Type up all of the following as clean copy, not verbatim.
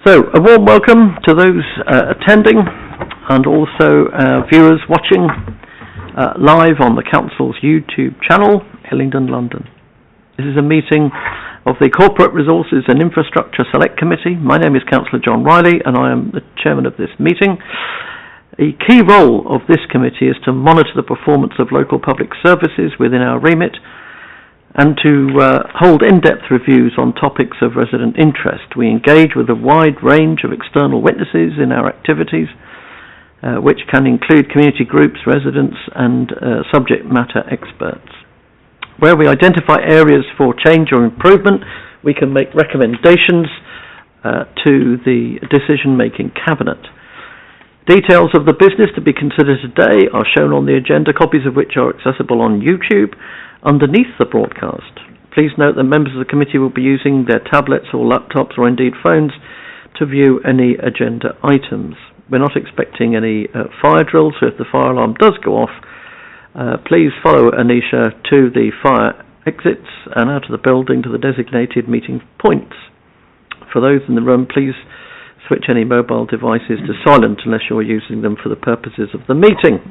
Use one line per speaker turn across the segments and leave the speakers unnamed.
So, a warm welcome to those attending and also viewers watching live on the Council's YouTube channel, Hillingdon, London. This is a meeting of the Corporate Resources and Infrastructure Select Committee. My name is Councillor John Riley and I am the chairman of this meeting. A key role of this committee is to monitor the performance of local public services within our remit and to hold in-depth reviews on topics of resident interest. We engage with a wide range of external witnesses in our activities, which can include community groups, residents and subject matter experts. Where we identify areas for change or improvement, we can make recommendations to the decision-making cabinet. Details of the business to be considered today are shown on the agenda, copies of which are accessible on YouTube underneath the broadcast. Please note that members of the committee will be using their tablets or laptops or indeed phones to view any agenda items. We're not expecting any fire drills, so if the fire alarm does go off, please follow Anisha to the fire exits and out of the building to the designated meeting points. For those in the room, please switch any mobile devices to silent unless you're using them for the purposes of the meeting.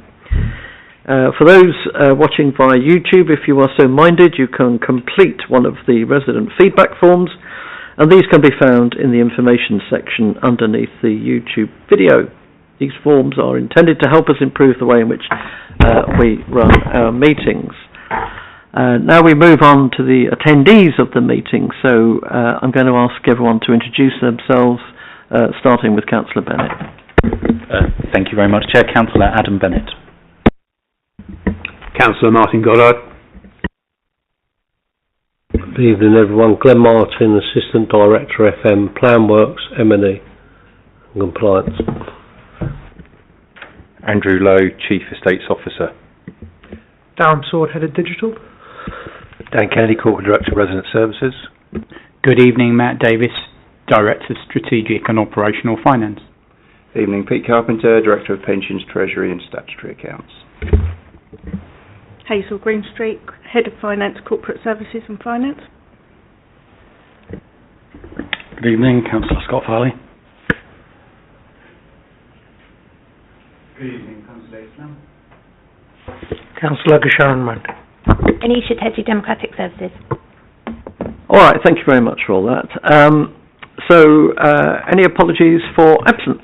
For those watching via YouTube, if you are so minded, you can complete one of the resident feedback forms, and these can be found in the information section underneath the YouTube video. These forms are intended to help us improve the way in which we run our meetings. Now we move on to the attendees of the meeting, so I'm going to ask everyone to introduce themselves, starting with Councillor Bennett.
Thank you very much, Chair. Councillor Adam Bennett.
Councillor Martin Goddard.
Good evening everyone. Glenn Martin, Assistant Director FM, Plan Works, M&E and Compliance.
Andrew Lowe, Chief Estates Officer.
Darren Sword, Head of Digital.
Dan Kennedy, Corporate Director of Resident Services.
Good evening, Matt Davis, Director of Strategic and Operational Finance.
Evening, Pete Carpenter, Director of Pensions, Treasury and Statutory Accounts.
Hazel Greenstreet, Head of Finance, Corporate Services and Finance.
Good evening, Councillor Scott Farley.
Good evening, Councillor Islam.
Councillor Gasharan Mand.
Anisha Teddy, Democratic Services.
All right, thank you very much for all that. Any apologies for absence?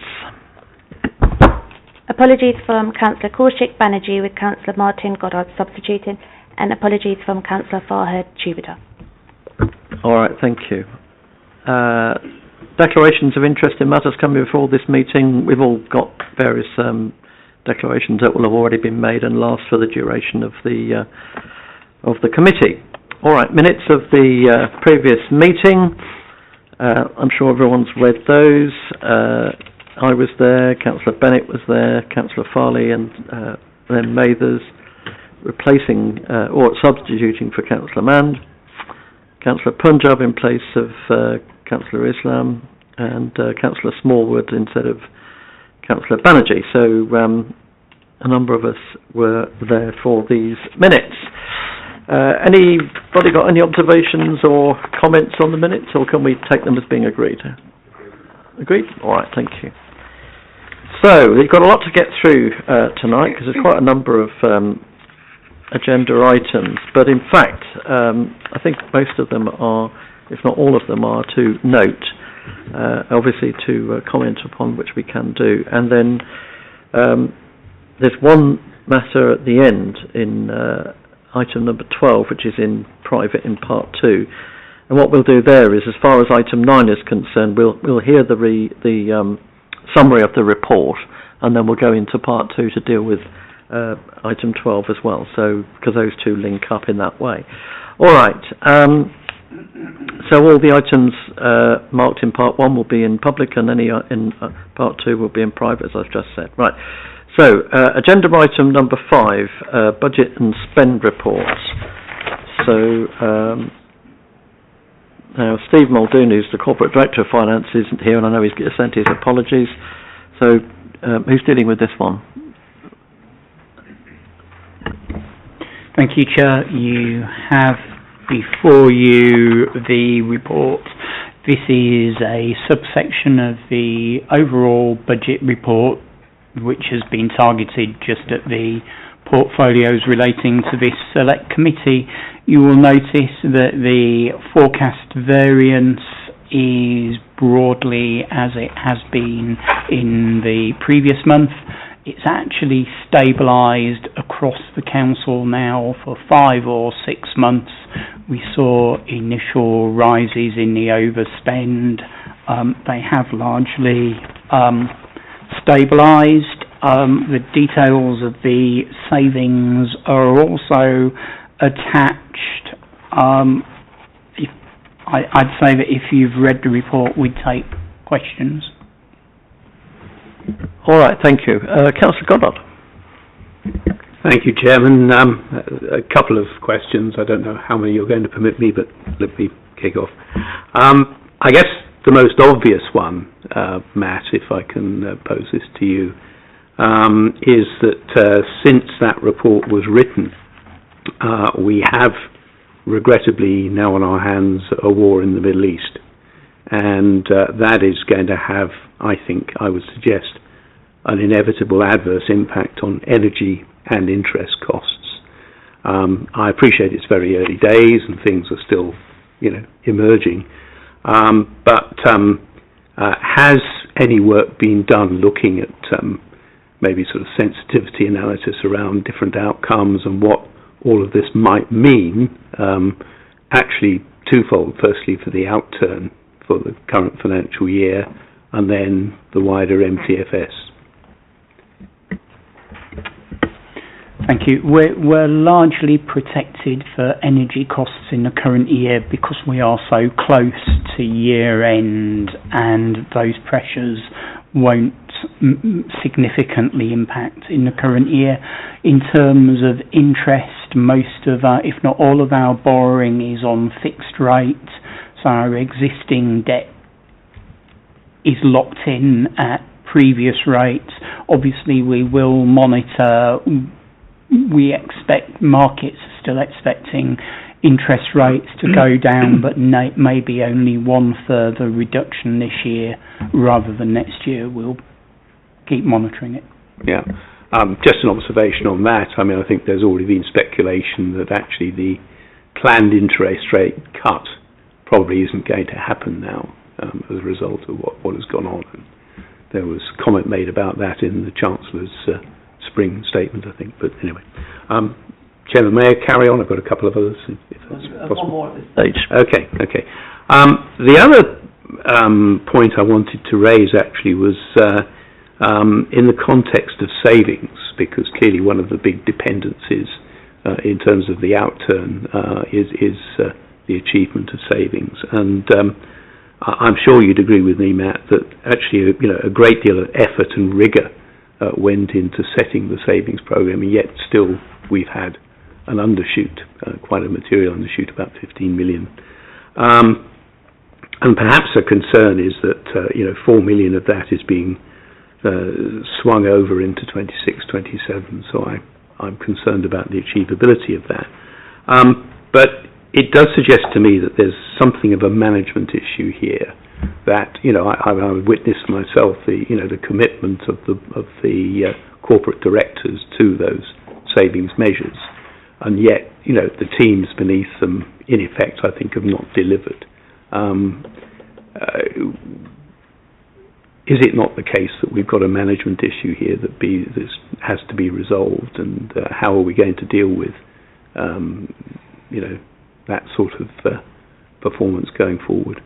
Apologies from Councillor Kaushik Banerjee with Councillor Martin Goddard substituting, and apologies from Councillor Farhad Chubita.
All right, thank you. Declarations of interest in matters coming before this meeting. We've all got various declarations that will have already been made and last for the duration of the committee. All right, minutes of the previous meeting. I'm sure everyone's read those. I was there, Councillor Bennett was there, Councillor Farley and then Mathers replacing or substituting for Councillor Mand, Councillor Punjab in place of Councillor Islam and Councillor Smallwood instead of Councillor Banerjee. So a number of us were there for these minutes. Anybody got any observations or comments on the minutes, or can we take them as being agreed? Agreed? All right, thank you. So, we've got a lot to get through tonight because there's quite a number of agenda items, but in fact, I think most of them are, if not all of them are, to note, obviously to comment upon, which we can do. And then there's one matter at the end in item number 12, which is in private in part 2. And what we'll do there is, as far as item 9 is concerned, we'll hear the summary of the report, and then we'll go into part 2 to deal with item 12 as well. So, because those two link up in that way. All right. So all the items marked in part 1 will be in public, and any in part 2 will be in private, as I've just said. Right. So, agenda item number 5, budget and spend reports. So, now Steve Muldoon, who's the Corporate Director of Finance, isn't here, and I know he's sent his apologies. So, who's dealing with this one?
Thank you, Chair. You have before you the report This is a subsection of the overall budget report, which has been targeted just at the portfolios relating to this select committee. You will notice that the forecast variance is broadly as it has been in the previous month. It's actually stabilised across the council now for 5 or 6 months. We saw initial rises in the overspend. They have largely stabilised. The details of the savings are also attached. I'd say that if you've read the report, we'd take questions.
All right, thank you. Councillor Goddard.
Thank you, Chairman. A couple of questions. I don't know how many you're going to permit me, but let me kick off. I guess the most obvious one, Matt, if I can pose this to you, is that since that report was written, we have regrettably now on our hands a war in the Middle East, and that is going to have, I think, I would suggest, an inevitable adverse impact on energy and interest costs. I appreciate it's very early days and things are still, emerging, but has any work been done looking at maybe sort of sensitivity analysis around different outcomes and what all of this might mean, actually twofold. Firstly, for the outturn for the current financial year, and then the wider MTFS.
Thank you. We're largely protected for energy costs in the current year because we are so close to year end, and those pressures won't significantly impact in the current year. In terms of interest, most of our, if not all of our borrowing is on fixed rate, so our existing debt is locked in at previous rates. Obviously we will monitor. We expect, markets are still expecting interest rates to go down, but maybe only one further reduction this year rather than next year. We'll keep monitoring it.
Yeah. Just an observation on that. I mean, I think there's already been speculation that actually the planned interest rate cut probably isn't going to happen now as a result of what has gone on. And there was comment made about that in the Chancellor's spring statement, I think. But anyway, Chairman, may I carry on? I've got a couple of others, if that's possible.
One more at this stage.
Okay. The other point I wanted to raise actually was in the context of savings, because clearly one of the big dependencies in terms of the outturn is the achievement of savings. And I'm sure you'd agree with me, Matt, that actually a great deal of effort and rigour went into setting the savings programme, and yet still we've had an undershoot, quite a material undershoot, about 15 million. And perhaps a concern is that 4 million of that is being swung over into 26-27, so I'm concerned about the achievability of that. But it does suggest to me that there's something of a management issue here. That I witnessed myself the commitment of the corporate directors to those savings measures, and yet the teams beneath them, in effect, I think, have not delivered. Is it not the case that we've got a management issue here that this has to be resolved, and how are we going to deal with that sort of performance going forward?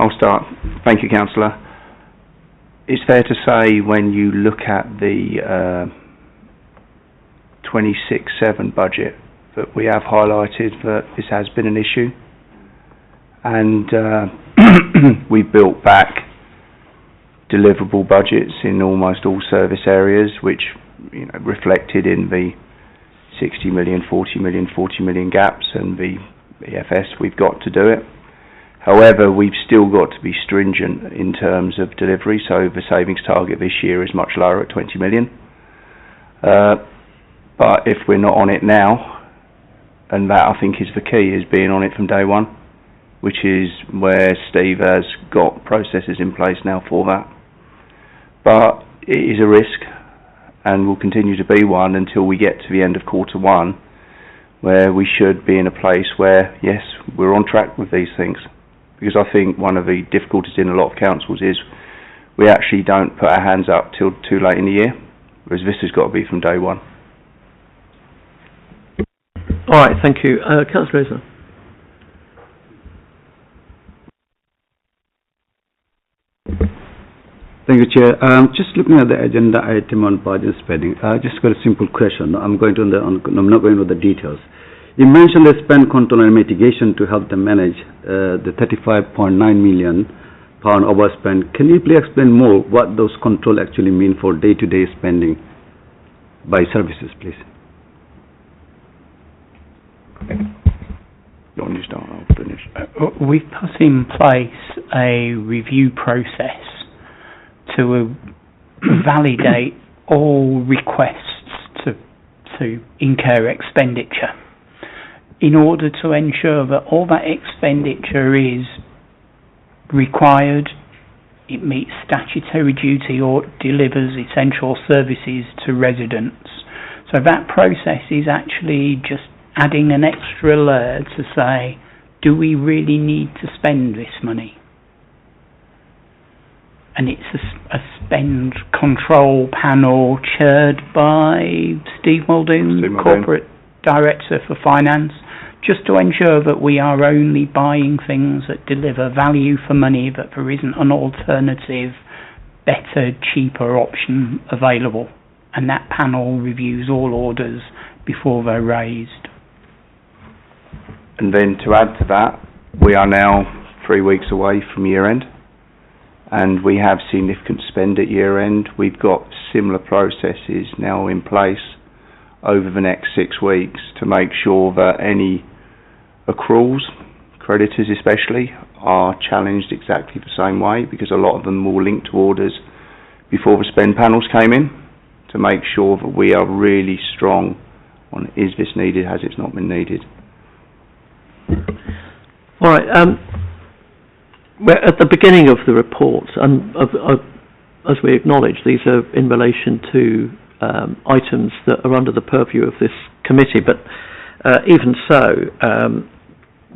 I'll start. Thank you, Councillor. It's fair to say when you look at the 26-7 budget that we have highlighted that this has been an issue, and we built back deliverable budgets in almost all service areas, which reflected in the 60 million, 40 million, 40 million gaps and the EFS we've got to do it. However, we've still got to be stringent in terms of delivery, so the savings target this year is much lower at 20 million. But if we're not on it now, and that I think is the key, is being on it from day one, which is where Steve has got processes in place now for that. But it is a risk, and will continue to be one until we get to the end of Q1, where we should be in a place where, yes, we're on track with these things. Because I think one of the difficulties in a lot of councils is we actually don't put our hands up till too late in the year, whereas this has got to be from day one.
All right, thank you. Councillor Isler.
Thank you, Chair. Just looking at the agenda item on budget spending, just got a simple question. I'm not going into the details. You mentioned the spend control and mitigation to help them manage the £35.9 million overspend. Can you please explain more what those control actually mean for day-to-day spending by services, please?
You want to start? I'll finish.
We've put in place a review process to validate all requests to incur expenditure, in order to ensure that all that expenditure is required, it meets statutory duty or delivers essential services to residents. So that process is actually just adding an extra layer to say, do we really need to spend this money? And it's a spend control panel chaired by Steve Muldoon, Corporate Director for Finance, just to ensure that we are only buying things that deliver value for money, that there isn't an alternative, better, cheaper option available. And that panel reviews all orders before they're raised.
And then to add to that, we are now 3 weeks away from year end, and we have significant spend at year end. We've got similar processes now in place over the next 6 weeks to make sure that any accruals, creditors especially, are challenged exactly the same way, because a lot of them will link to orders before the spend panels came in, to make sure that we are really strong on, is this needed, has it not been needed.
All right. We're at the beginning of the report, and as we acknowledge, these are in relation to items that are under the purview of this committee, but even so,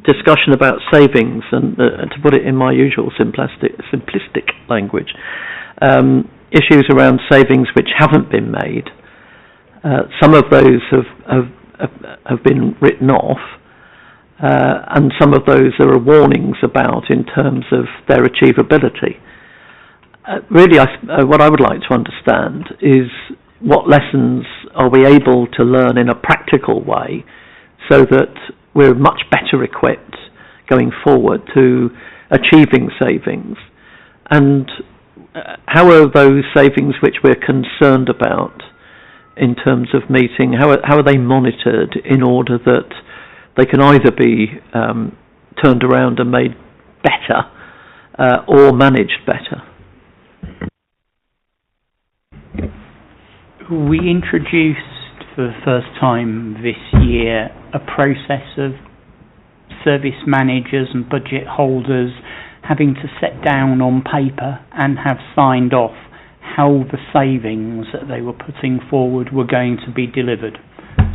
discussion about savings, and to put it in my usual simplistic language, issues around savings which haven't been made. Some of those have been written off, and some of those there are warnings about in terms of their achievability. Really, what I would like to understand is what lessons are we able to learn in a practical way so that we're much better equipped going forward to achieving savings, and how are those savings which we're concerned about in terms of meeting, how are they monitored in order that they can either be turned around and made better or managed better?
We introduced for the first time this year a process of service managers and budget holders having to set down on paper and have signed off how the savings that they were putting forward were going to be delivered.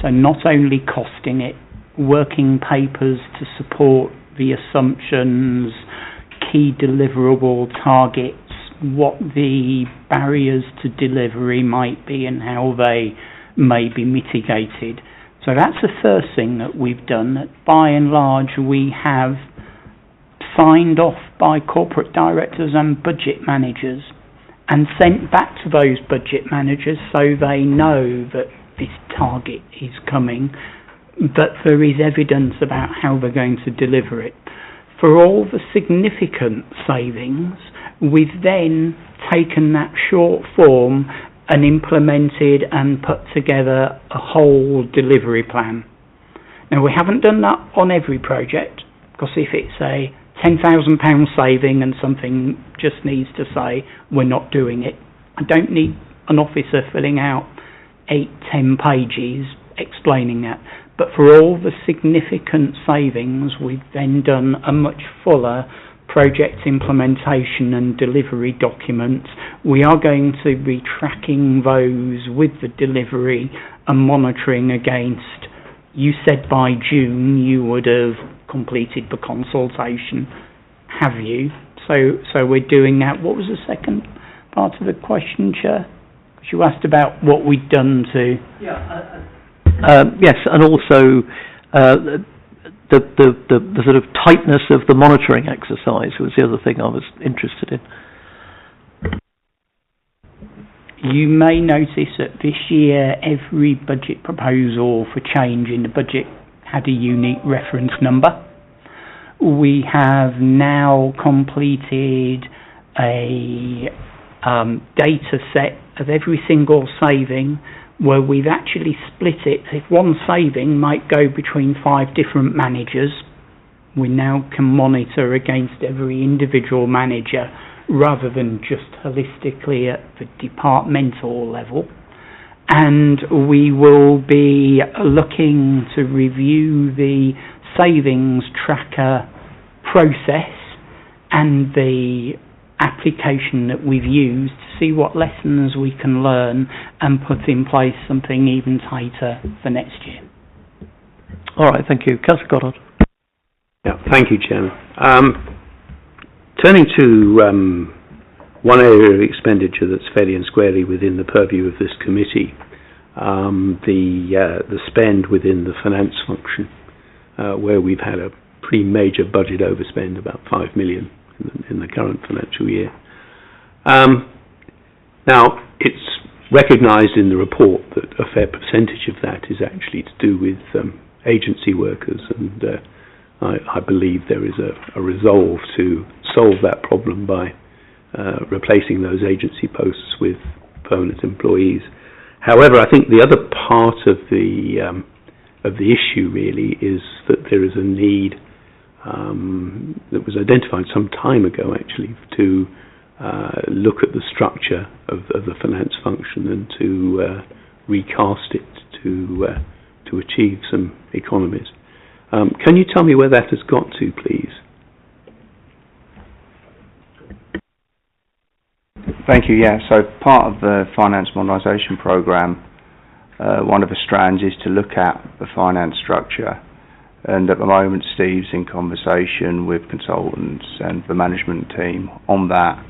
So not only costing it, working papers to support the assumptions, key deliverable targets, what the barriers to delivery might be and how they may be mitigated. So that's the first thing that we've done, that by and large we have signed off by corporate directors and budget managers and sent back to those budget managers so they know that this target is coming, that there is evidence about how they're going to deliver it. For all the significant savings, we've then taken that short form and implemented and put together a whole delivery plan. Now, we haven't done that on every project, because if it's a £10,000 saving and something just needs to say we're not doing it, I don't need an officer filling out 8-10 pages explaining that. But for all the significant savings, we've then done a much fuller project implementation and delivery documents. We are going to be tracking those with the delivery and monitoring against, you said by June you would have completed the consultation, have you? So we're doing that. What was the second part of the question, Chair? Because you asked about what we'd done to...
Yes, and also the sort of tightness of the monitoring exercise was the other thing I was interested in.
You may notice that this year every budget proposal for change in the budget had a unique reference number. We have now completed a data set of every single saving where we've actually split it. If one saving might go between 5 different managers, we now can monitor against every individual manager rather than just holistically at the departmental level. And we will be looking to review the savings tracker process and the application that we've used to see what lessons we can learn and put in place something even tighter for next year.
All right, thank you. Councillor Goddard.
Yeah, thank you, Chairman. Turning to one area of expenditure that's fairly and squarely within the purview of this committee, the spend within the finance function, where we've had a pretty major budget overspend, about 5 million in the current financial year. Now, it's recognised in the report that a fair percentage of that is actually to do with agency workers, and I believe there is a resolve to solve that problem by replacing those agency posts with permanent employees. However, I think the other part of the issue really is that there is a need that was identified some time ago actually to look at the structure of the finance function and to recast it to achieve some economies. Can you tell me where that has got to, please?
Thank you. Yeah, so part of the finance modernisation programme, one of the strands is to look at the finance structure, and at the moment Steve's in conversation with consultants and the management team on that,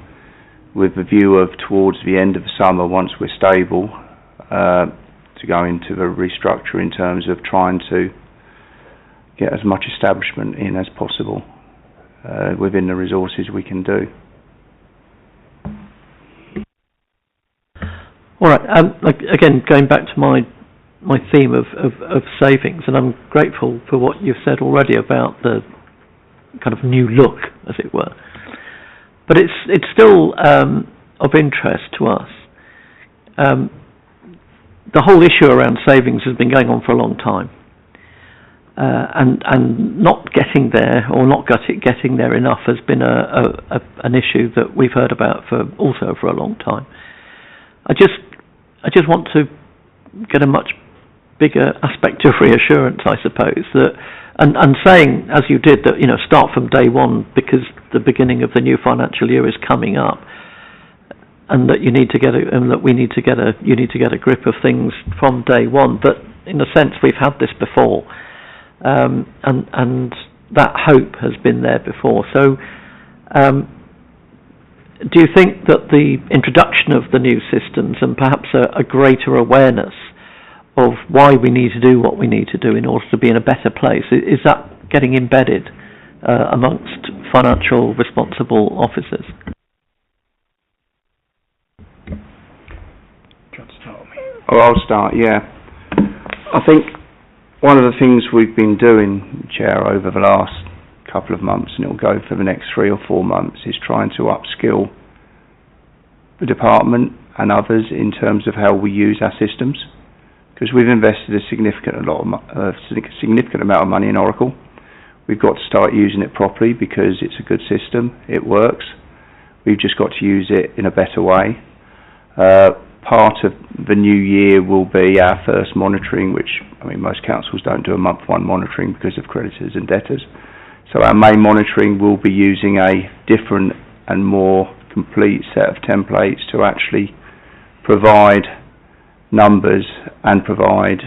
with the view of towards the end of the summer, once we're stable, to go into the restructure in terms of trying to get as much establishment in as possible within the resources we can do.
All right. Again, going back to my theme of savings, and I'm grateful for what you've said already about the kind of new look, as it were. But it's still of interest to us. The whole issue around savings has been going on for a long time, and not getting there or not getting there enough has been an issue that we've heard about for a long time. I just want to get a much bigger aspect of reassurance, I suppose, that and saying, as you did, that start from day one because the beginning of the new financial year is coming up, and that you need to get you need to get a grip of things from day one. But in a sense, we've had this before, and that hope has been there before. So. Do you think that the introduction of the new systems and perhaps a greater awareness of why we need to do what we need to do in order to be in a better place, is that getting embedded amongst financial responsible officers?
Oh, I'll start, yeah. I think one of the things we've been doing, Chair, over the last couple of months, and it'll go for the next 3 or 4 months, is trying to upskill the department and others in terms of how we use our systems, because we've invested a significant amount of money in Oracle. We've got to start using it properly because it's a good system, it works. We've just got to use it in a better way. part of the new year will be our first monitoring, which, I mean, most councils don't do a month one monitoring because of creditors and debtors. So our main monitoring will be using a different and more complete set of templates to actually provide numbers and provide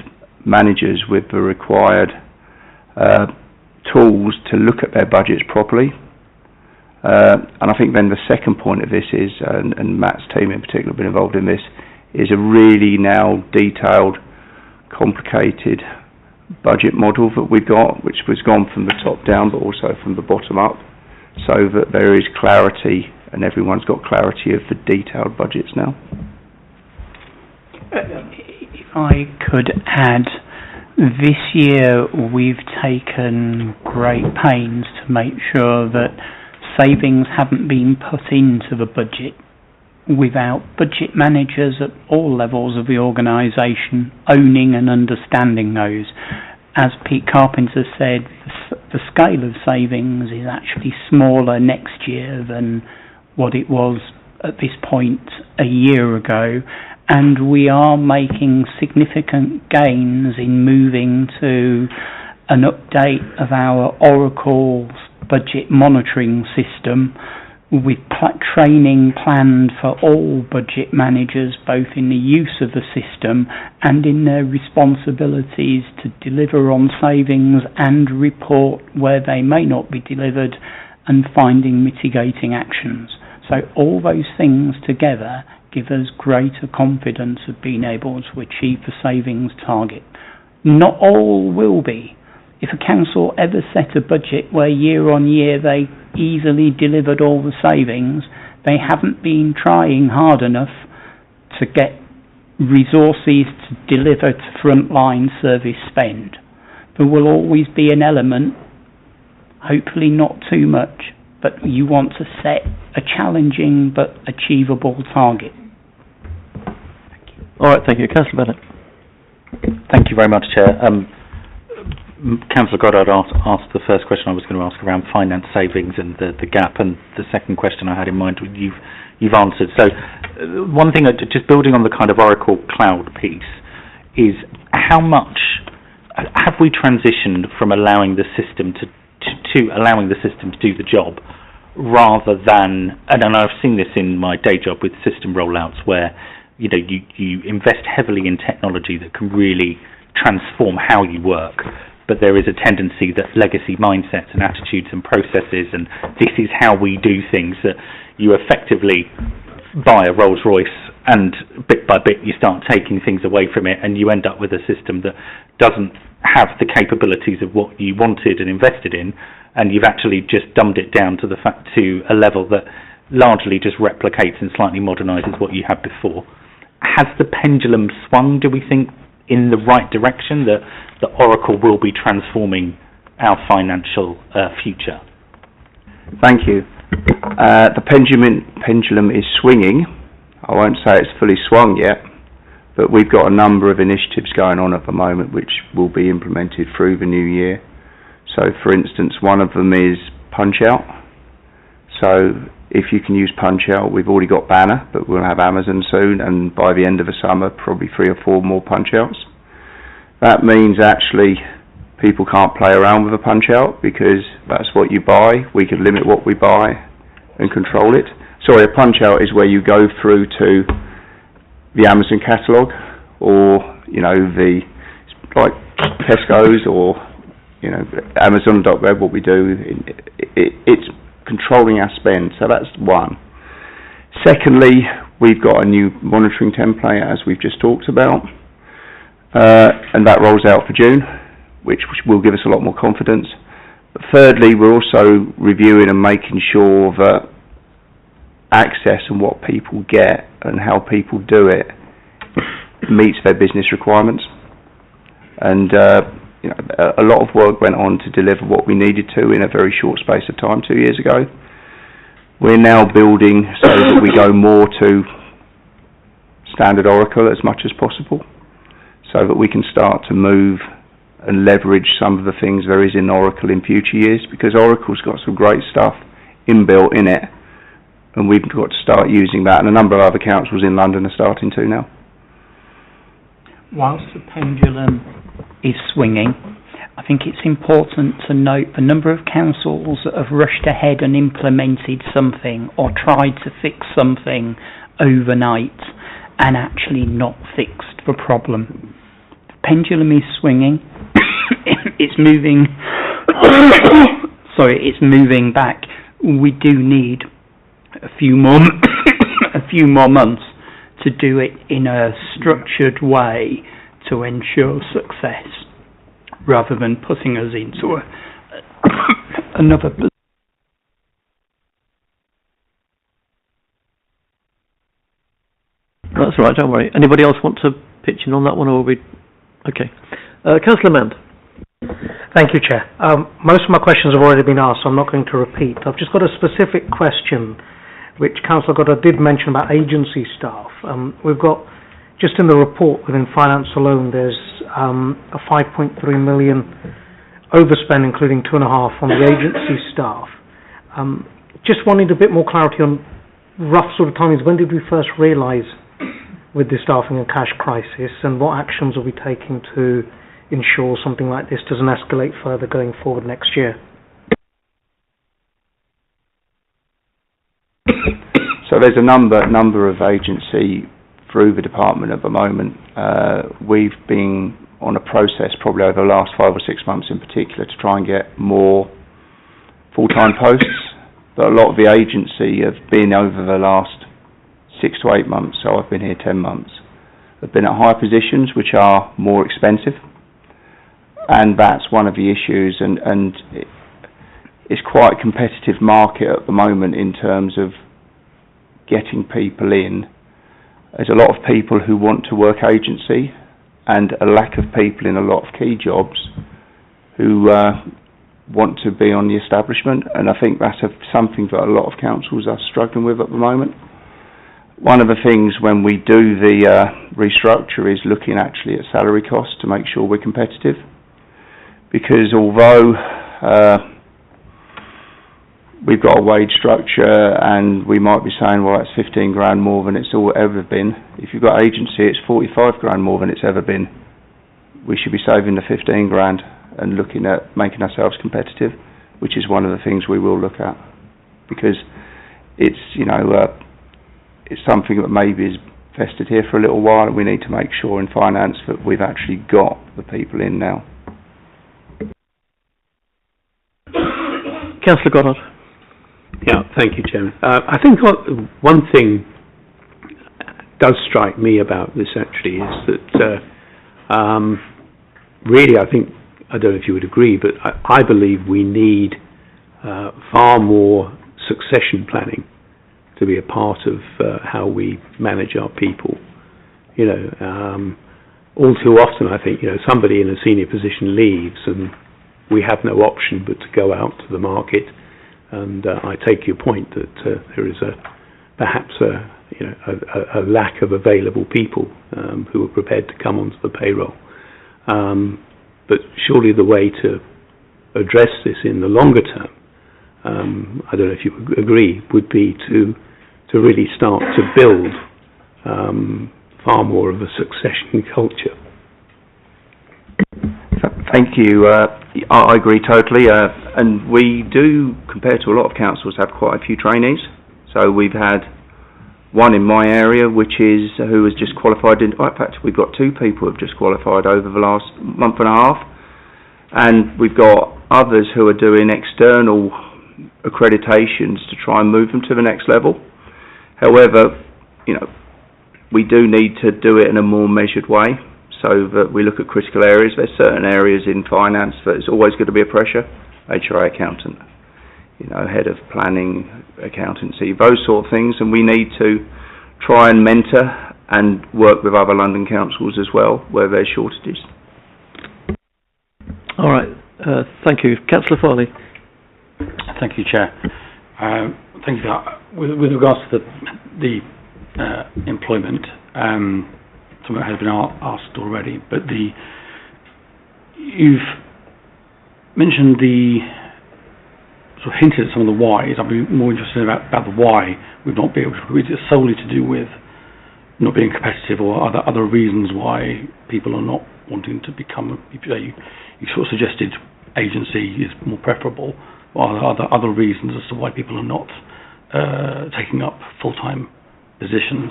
managers with the required tools to look at their budgets properly. And I think then the second point of this is, and Matt's team in particular have been involved in this, is a really now detailed, complicated budget model that we've got, which was gone from the top down but also from the bottom up, so that there is clarity and everyone's got clarity of the detailed budgets now.
If I could add, this year we've taken great pains to make sure that savings haven't been put into the budget without budget managers at all levels of the organisation owning and understanding those. As Pete Carpenter said, the scale of savings is actually smaller next year than what it was at this point a year ago, and we are making significant gains in moving to an update of our Oracle's budget monitoring system, with training planned for all budget managers, both in the use of the system and in their responsibilities to deliver on savings and report where they may not be delivered, and finding mitigating actions. So all those things together give us greater confidence of being able to achieve the savings target. Not all will be. If a council ever set a budget where year on year they easily delivered all the savings, they haven't been trying hard enough to get resources to deliver to frontline service spend. There will always be an element, hopefully not too much, but you want to set a challenging but achievable target.
All right, thank you. Councillor Bennett.
Thank you very much, Chair. Councillor Goddard asked the first question I was going to ask around finance savings and the gap, and the second question I had in mind you've answered. So one thing, just building on the kind of Oracle Cloud piece, is how much have we transitioned from allowing the system to allowing the system to do the job, rather than, and I've seen this in my day job with system rollouts where you invest heavily in technology that can really transform how you work, but there is a tendency that legacy mindsets and attitudes and processes and this is how we do things, that you effectively buy a Rolls Royce and bit by bit you start taking things away from it, and you end up with a system that doesn't have the capabilities of what you wanted and invested in, and you've actually just dumbed it down to a level that largely just replicates and slightly modernises what you had before. Has the pendulum swung, do we think, in the right direction, that Oracle will be transforming our financial future?
Thank you. The pendulum is swinging. I won't say it's fully swung yet, but we've got a number of initiatives going on at the moment which will be implemented through the new year. So, for instance, one of them is Punch Out. So, if you can use Punch Out, we've already got Banner, but we'll have Amazon soon, and by the end of the summer, probably 3 or 4 more Punch Outs. That means actually people can't play around with a Punch Out because that's what you buy. We can limit what we buy and control it. Sorry, a Punch Out is where you go through to the Amazon catalogue, or the like Tesco's, or Amazon.web. What we do, it's controlling our spend. So that's one. Secondly, we've got a new monitoring template, as we've just talked about, and that rolls out for June, which will give us a lot more confidence. But thirdly, we're also reviewing and making sure that access and what people get and how people do it meets their business requirements. And a lot of work went on to deliver what we needed to in a very short space of time 2 years ago. We're now building so that we go more to standard Oracle as much as possible, so that we can start to move and leverage some of the things there is in Oracle in future years, because Oracle's got some great stuff inbuilt in it and we've got to start using that, and a number of other councils in London are starting to now.
Whilst the pendulum is swinging, I think it's important to note the number of councils that have rushed ahead and implemented something or tried to fix something overnight and actually not fixed the problem. The pendulum is swinging. It's moving. It's moving back. We do need a few more months to do it in a structured way to ensure success, rather than putting us into another.
That's all right, don't worry. Anybody else want to pitch in on that one, or are we... Okay. Councillor Mand.
Thank you, Chair. Most of my questions have already been asked, so I'm not going to repeat. I've just got a specific question, which Councillor Goddard did mention about agency staff. We've got, just in the report within finance alone, there's a 5.3 million overspend, including 2.5 on the agency staff. Just wanted a bit more clarity on rough sort of timings. When did we first realise with the staffing and cash crisis, and what actions are we taking to ensure something like this doesn't escalate further going forward next year?
So there's a number of agency through the department at the moment. We've been on a process probably over the last 5 or 6 months in particular to try and get more full-time posts, but a lot of the agency have been over the last 6 to 8 months, so I've been here 10 months, have been at higher positions which are more expensive, and that's one of the issues, and it's quite a competitive market at the moment in terms of getting people in. There's a lot of people who want to work agency and a lack of people in a lot of key jobs who want to be on the establishment, and I think that's something that a lot of councils are struggling with at the moment. One of the things when we do the restructure is looking actually at salary costs to make sure we're competitive, because although we've got a wage structure and we might be saying, well, that's 15 grand more than it's ever been. If you've got agency, it's 45 grand more than it's ever been. We should be saving the 15 grand and looking at making ourselves competitive, which is one of the things we will look at, because it's, it's something that maybe is vested here for a little while, and we need to make sure in finance that we've actually got the people in now.
Councillor Goddard.
Yeah, thank you, Chairman. I think one thing does strike me about this actually is that really I don't know if you would agree, but I believe we need far more succession planning to be a part of how we manage our people. All too often I think, somebody in a senior position leaves and we have no option but to go out to the market. And I take your point that there is perhaps a lack of available people who are prepared to come onto the payroll. But surely the way to address this in the longer term, I don't know if you agree, would be to really start to build far more of a succession culture.
Thank you. I agree totally, and we do, compared to a lot of councils, have quite a few trainees. So we've had one in my area who has just qualified in fact we've got 2 people who have just qualified over the last month and a half, and we've got others who are doing external accreditations to try and move them to the next level. However, we do need to do it in a more measured way, so that we look at critical areas. There's certain areas in finance that is always going to be a pressure. HRA accountant, head of planning, accountancy, those sort of things, and we need to try and mentor and work with other London councils as well where there's shortages.
All right, thank you. Councillor Farley.
Thank you, Chair. Thank you. With regards to the employment, something has been asked already, but you've mentioned the sort of hinted at some of the whys. I'd be more interested about the why we've not been able to. Is it solely to do with not being competitive, or other reasons why people are not wanting to become? You sort of suggested agency is more preferable. Or are there other reasons as to why people are not taking up full-time positions?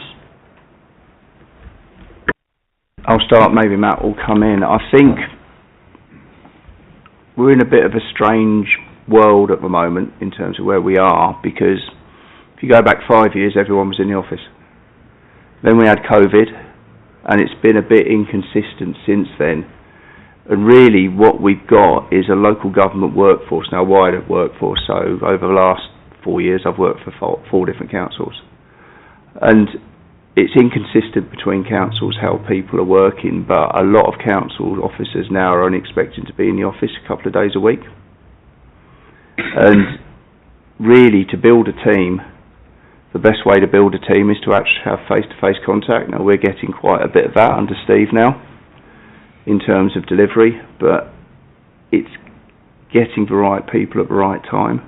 I'll start, maybe Matt will come in. I think we're in a bit of a strange world at the moment in terms of where we are, because if you go back 5 years, everyone was in the office. Then we had COVID, and it's been a bit inconsistent since then. And really what we've got is a local government workforce, now wider workforce. So over the last 4 years I've worked for four different councils. And it's inconsistent between councils how people are working, but a lot of council officers now are only expected to be in the office a couple of days a week. And really, to build a team, the best way to build a team is to actually have face-to-face contact. Now, we're getting quite a bit of that under Steve now in terms of delivery, but it's getting the right people at the right time.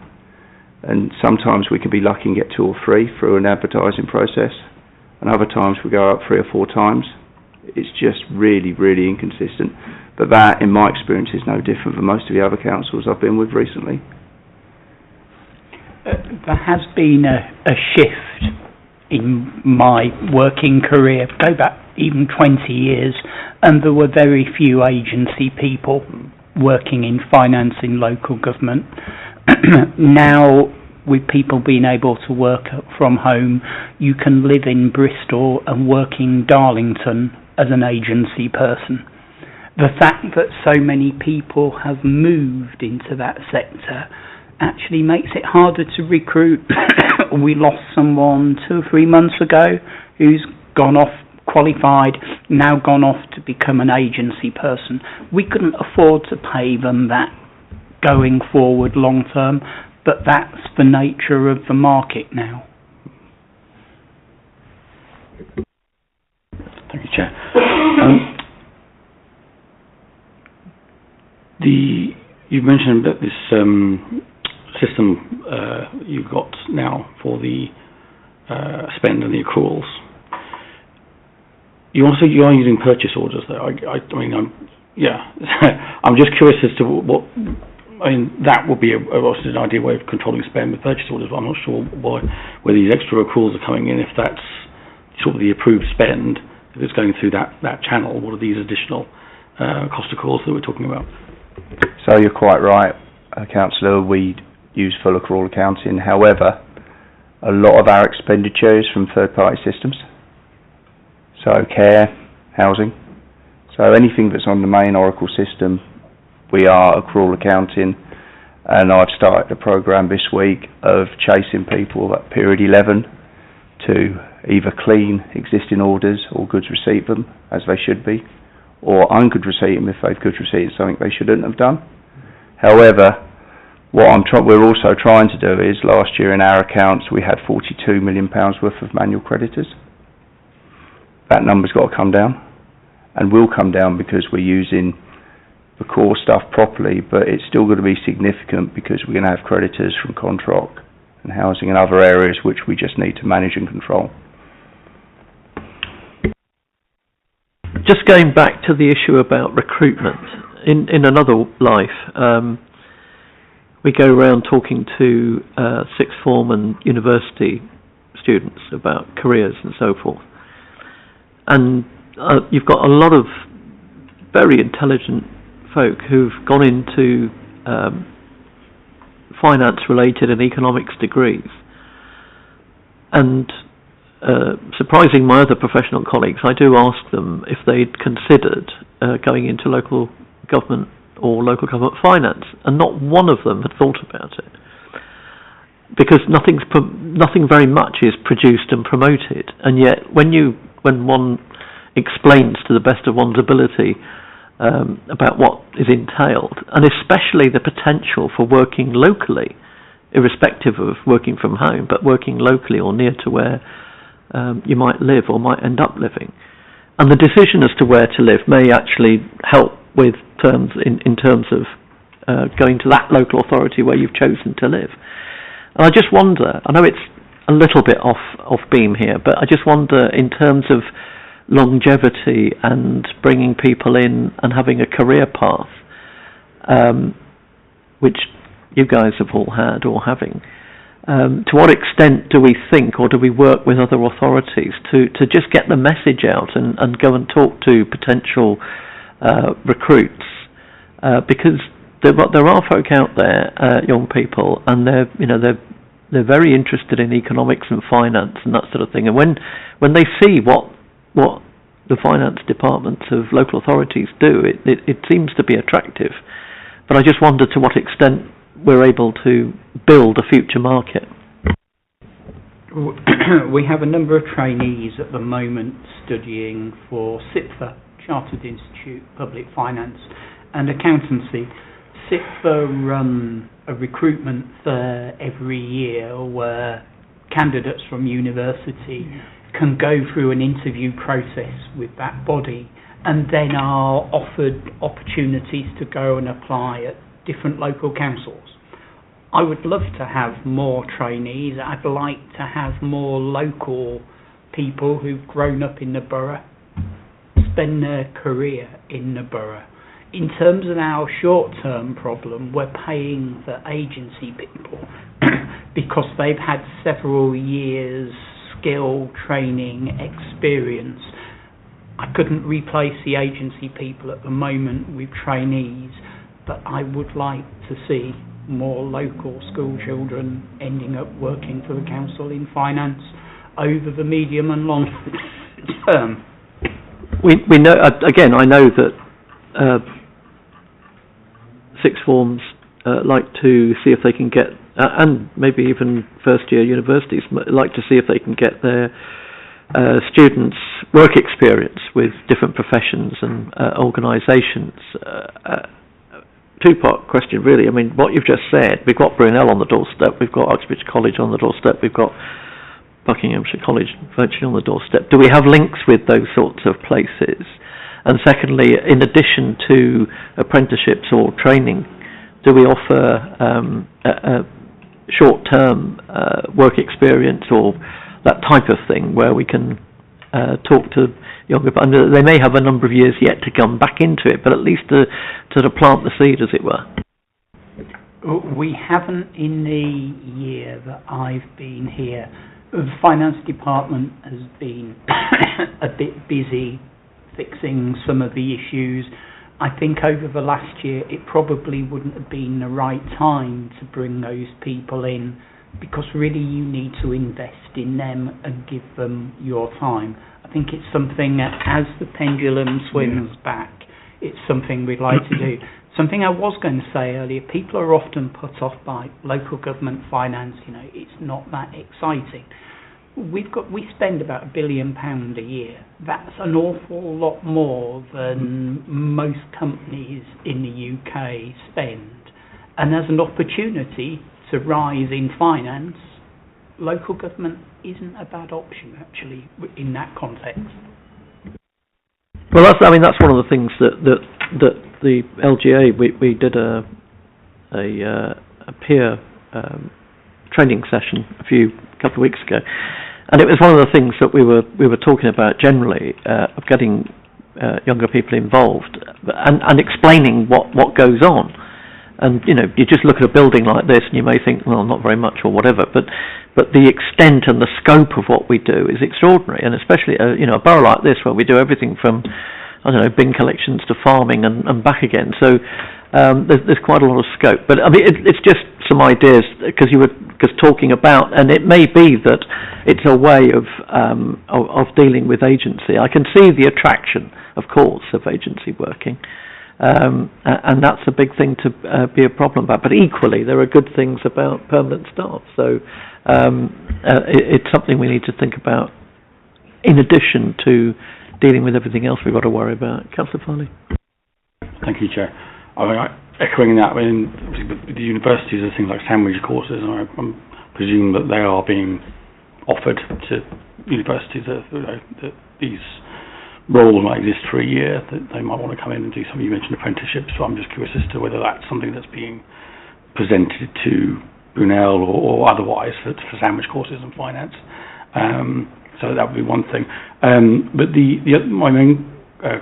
And sometimes we can be lucky and get 2 or 3 through an advertising process, and other times we go out 3 or 4 times. It's just really, really inconsistent. But that, in my experience, is no different than most of the other councils I've been with recently.
There has been a shift in my working career, go back even 20 years, and there were very few agency people working in finance in local government. Now, with people being able to work from home, you can live in Bristol and work in Darlington as an agency person. The fact that so many people have moved into that sector actually makes it harder to recruit. We lost someone 2 or 3 months ago who's gone off, qualified, now gone off to become an agency person. We couldn't afford to pay them that going forward long term, but that's the nature of the market now.
Thank you, Chair. You mentioned that this system you've got now for the spend and the accruals. You are using purchase orders, though. I'm just curious as to what. I mean, that would be obviously an ideal way of controlling spend with purchase orders, but I'm not sure where these extra accruals are coming in, if that's sort of the approved spend, if it's going through that channel. What are these additional cost accruals that we're talking about?
So you're quite right, Councillor, we use full accrual accounting. However, a lot of our expenditure is from third-party systems, so care, housing. So anything that's on the main Oracle system, we are accrual accounting, and I've started a programme this week of chasing people at period 11 to either clean existing orders or goods receipt them as they should be, or ungood receipt them if they've good receipted something they shouldn't have done. However, what we're also trying to do is, last year in our accounts we had £42 million worth of manual creditors. That number's got to come down, and will come down because we're using the core stuff properly, but it's still going to be significant because we're going to have creditors from contract and housing and other areas which we just need to manage and control.
Just going back to the issue about recruitment, in another life, we go around talking to sixth form and university students about careers and so forth, and you've got a lot of very intelligent folk who've gone into finance-related and economics degrees, and surprising my other professional colleagues, I do ask them if they'd considered going into local government or local government finance, and not one of them had thought about it, because nothing very much is produced and promoted, and yet when one explains to the best of one's ability about what is entailed, and especially the potential for working locally, irrespective of working from home, but working locally or near to where you might live or might end up living. And the decision as to where to live may actually help with terms in terms of going to that local authority where you've chosen to live. And I just wonder, I know it's a little bit off beam here, but I just wonder in terms of longevity and bringing people in and having a career path, which you guys have all had or having, to what extent do we think, or do we work with other authorities to just get the message out and go and talk to potential recruits? Because there are folk out there, young people, and they're very interested in economics and finance and that sort of thing. And when they see what the finance departments of local authorities do, it seems to be attractive. But I just wonder to what extent we're able to build a future market.
We have a number of trainees at the moment studying for CIPFA, Chartered Institute of Public Finance and Accountancy. CIPFA run a recruitment fair every year where candidates from university can go through an interview process with that body and then are offered opportunities to go and apply at different local councils. I would love to have more trainees. I'd like to have more local people who've grown up in the borough, spend their career in the borough. In terms of our short-term problem, we're paying for agency people because they've had several years skill, training, experience. I couldn't replace the agency people at the moment with trainees, but I would like to see more local school children ending up working for the council in finance over the medium and long term.
We know, again, I know that sixth forms like to see if they can get, and maybe even first year universities like to see if they can get their students work experience with different professions and organisations. Two-part question, really. I mean, what you've just said, we've got Brunel on the doorstep, we've got Uxbridge College on the doorstep, we've got Buckinghamshire College virtually on the doorstep. Do we have links with those sorts of places? And secondly, in addition to apprenticeships or training, do we offer a short-term work experience or that type of thing where we can talk to younger people? And they may have a number of years yet to come back into it, but at least to plant the seed, as it were.
We haven't in the year that I've been here. The finance department has been a bit busy fixing some of the issues. I think over the last year it probably wouldn't have been the right time to bring those people in, because really you need to invest in them and give them your time. I think it's something that as the pendulum swings back, it's something we'd like to do. Something I was going to say earlier, people are often put off by local government finance, it's not that exciting. We spend about £1 billion a year. That's an awful lot more than most companies in the UK spend. And as an opportunity to rise in finance, local government isn't a bad option, actually, in that context.
Well, that's one of the things that the LGA, we did a peer training session a couple of weeks ago, and it was one of the things that we were talking about generally, of getting younger people involved and explaining what goes on. And you just look at a building like this and you may think, well, not very much or whatever, but the extent and the scope of what we do is extraordinary, and especially a borough like this where we do everything from bin collections to farming and back again. So there's quite a lot of scope. But I mean, it's just some ideas because you were talking about, and it may be that it's a way of dealing with agency. I can see the attraction, of course, of agency working. And that's a big thing to be a problem about. But equally, there are good things about permanent staff. So it's something we need to think about in addition to dealing with everything else we've got to worry about. Councillor Farley.
Thank you, Chair. I mean, echoing that, with the universities, there's things like sandwich courses, and I presume that they are being offered to universities, that these role might exist for a year, that they might want to come in and do something. You mentioned apprenticeships, so I'm just curious as to whether that's something that's being presented to Brunel or otherwise for sandwich courses and finance. So that would be one thing. But my main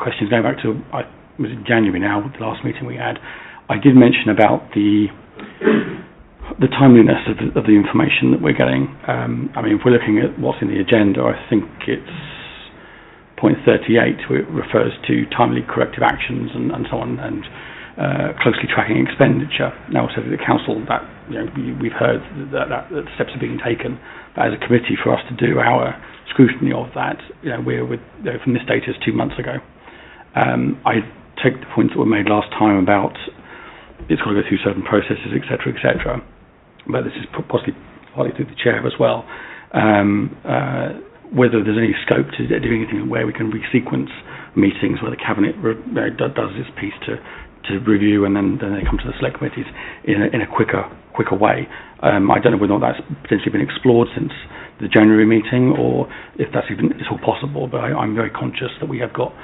question is going back to, was it January now, the last meeting we had. I did mention about the timeliness of the information that we're getting. I mean, if we're looking at what's in the agenda, I think it's point 38, where it refers to timely corrective actions and so on, and closely tracking expenditure. Now, also the council, that we've heard that steps are being taken, but as a committee for us to do our scrutiny of that, we're from this data is 2 months ago. I take the points that were made last time about it's got to go through certain processes, etc., but this is possibly partly through the chair as well. Whether there's any scope to do anything where we can resequence meetings where the cabinet does this piece to review, and then they come to the select committees in a quicker way. I don't know whether or not that's potentially been explored since the January meeting, or if that's even at all possible. But I'm very conscious that we have got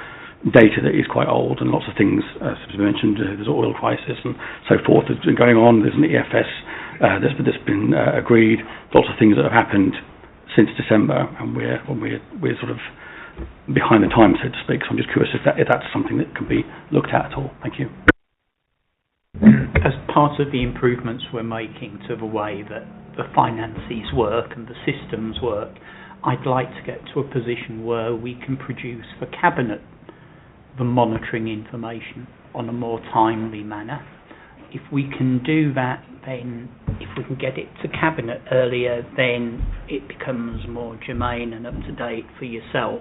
data that is quite old, and lots of things, as you mentioned, there's oil crisis and so forth that's been going on. There's an EFS that's been agreed. Lots of things that have happened since December, and we're sort of behind the times, so to speak. So I'm just curious if that's something that can be looked at all. Thank you.
As part of the improvements we're making to the way that the finances work and the systems work, I'd like to get to a position where we can produce for Cabinet the monitoring information on a more timely manner. If we can do that, then if we can get it to Cabinet earlier, then it becomes more germane and up to date for yourself.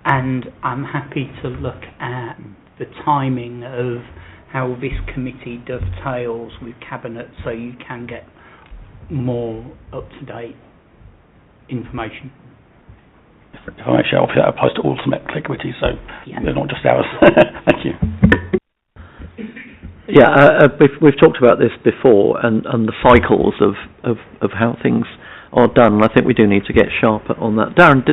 And I'm happy to look at the timing of how this committee dovetails with Cabinet, so you can get more up to date information.
If I may share, that applies to all select committees, so they're not just ours. Thank you.
Yeah, we've talked about this before, and the cycles of how things are done, and I think we do need to get sharper on that. Darren,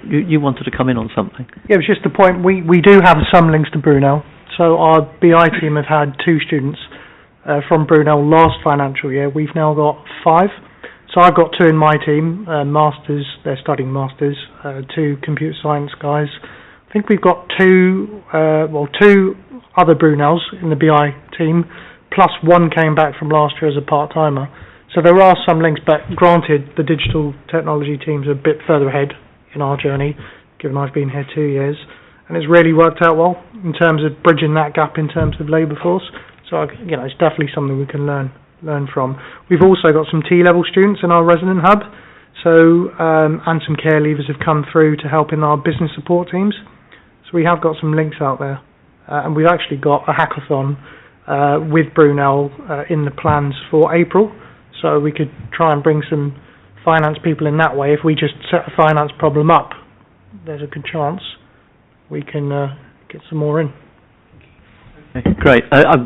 you wanted to come in on something?
Yeah, it was just the point, we do have some links to Brunel. So our BI team have had 2 students from Brunel last financial year. We've now got 5. So I've got 2 in my team, masters, they're studying masters, 2 computer science guys. I think we've got 2 other Brunels in the BI team, plus 1 came back from last year as a part-timer. So there are some links, but granted, the digital technology team's a bit further ahead in our journey, given I've been here 2 years, and it's really worked out well in terms of bridging that gap in terms of labour force. So it's definitely something we can learn from. We've also got some T-level students in our resident hub, so and some care leavers have come through to help in our business support teams. So we have got some links out there, and we've actually got a hackathon with Brunel in the plans for April. So we could try and bring some finance people in that way. If we just set a finance problem up, there's a good chance we can get some more in.
Okay, great. I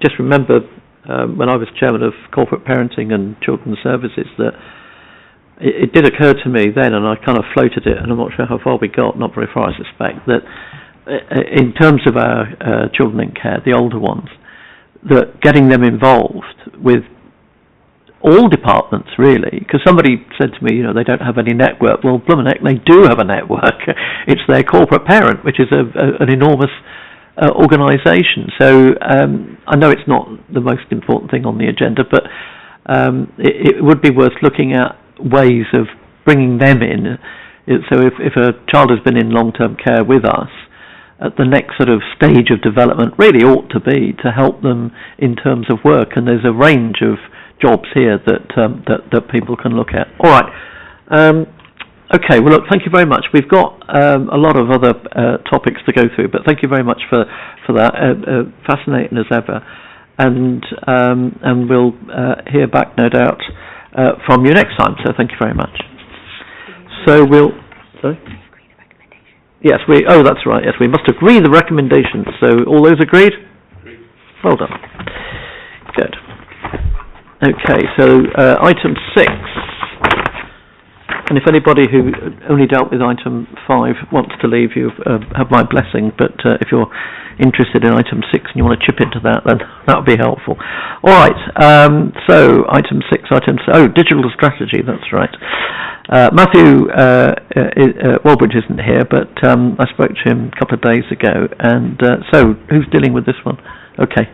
just remember when I was chairman of corporate parenting and children's services that it did occur to me then, and I kind of floated it, and I'm not sure how far we got, not very far I suspect, that in terms of our children in care, the older ones, that getting them involved with all departments really, because somebody said to me, they don't have any network. Well, blooming heck, they do have a network. It's their corporate parent, which is an enormous organisation. So I know it's not the most important thing on the agenda, but it would be worth looking at ways of bringing them in. So if a child has been in long-term care with us, the next sort of stage of development really ought to be to help them in terms of work, and there's a range of jobs here that people can look at. All right. Okay. Well, look. Thank you very much. We've got a lot of other topics to go through, but thank you very much for that. Fascinating as ever, and we'll hear back, no doubt, from you next time. So thank you very much. So we'll. Sorry? Yes. Oh, that's right. Yes, we must agree the recommendations. So all those agreed? Well done. Good. Okay, so item 6 And if anybody who only dealt with item 5 wants to leave, you have my blessing. But if you're interested in item 6 and you want to chip into that, then that would be helpful. All right. So item 6, digital strategy. That's right. Matthew Walbridge isn't here, but I spoke to him a couple of days ago. And so who's dealing with this one? Okay.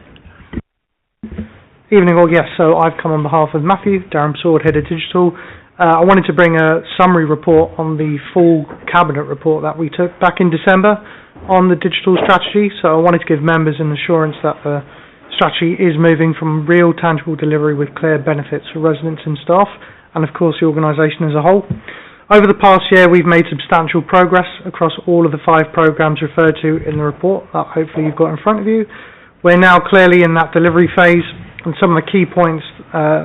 Evening all, yes, so I've come on behalf of Matthew, Darren Sword, Head of Digital. I wanted to bring a summary report on the full Cabinet report that we took back in December on the digital strategy. So I wanted to give members an assurance that the strategy is moving from real tangible delivery with clear benefits for residents and staff, and of course the organisation as a whole. Over the past year we've made substantial progress across all of the 5 programmes referred to in the report that hopefully you've got in front of you. We're now clearly in that delivery phase, and some of the key points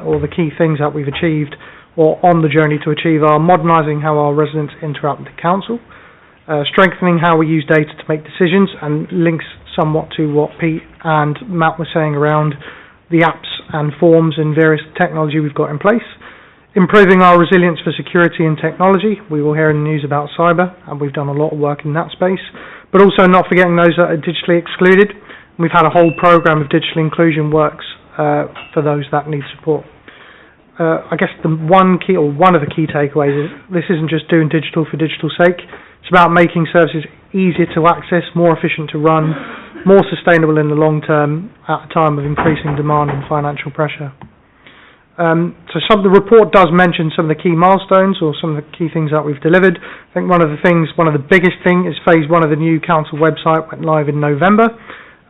or the key things that we've achieved or on the journey to achieve are modernising how our residents interact with the council, strengthening how we use data to make decisions, and links somewhat to what Pete and Matt were saying around the apps and forms and various technology we've got in place, improving our resilience for security and technology. We will hear in the news about cyber, and we've done a lot of work in that space, but also not forgetting those that are digitally excluded. We've had a whole programme of digital inclusion works for those that need support. I guess the one of the key takeaways is this isn't just doing digital for digital's sake. It's about making services easier to access, more efficient to run, more sustainable in the long term at a time of increasing demand and financial pressure. So the report does mention some of the key milestones or some of the key things that we've delivered. I think one of the biggest thing is phase 1 of the new council website went live in November.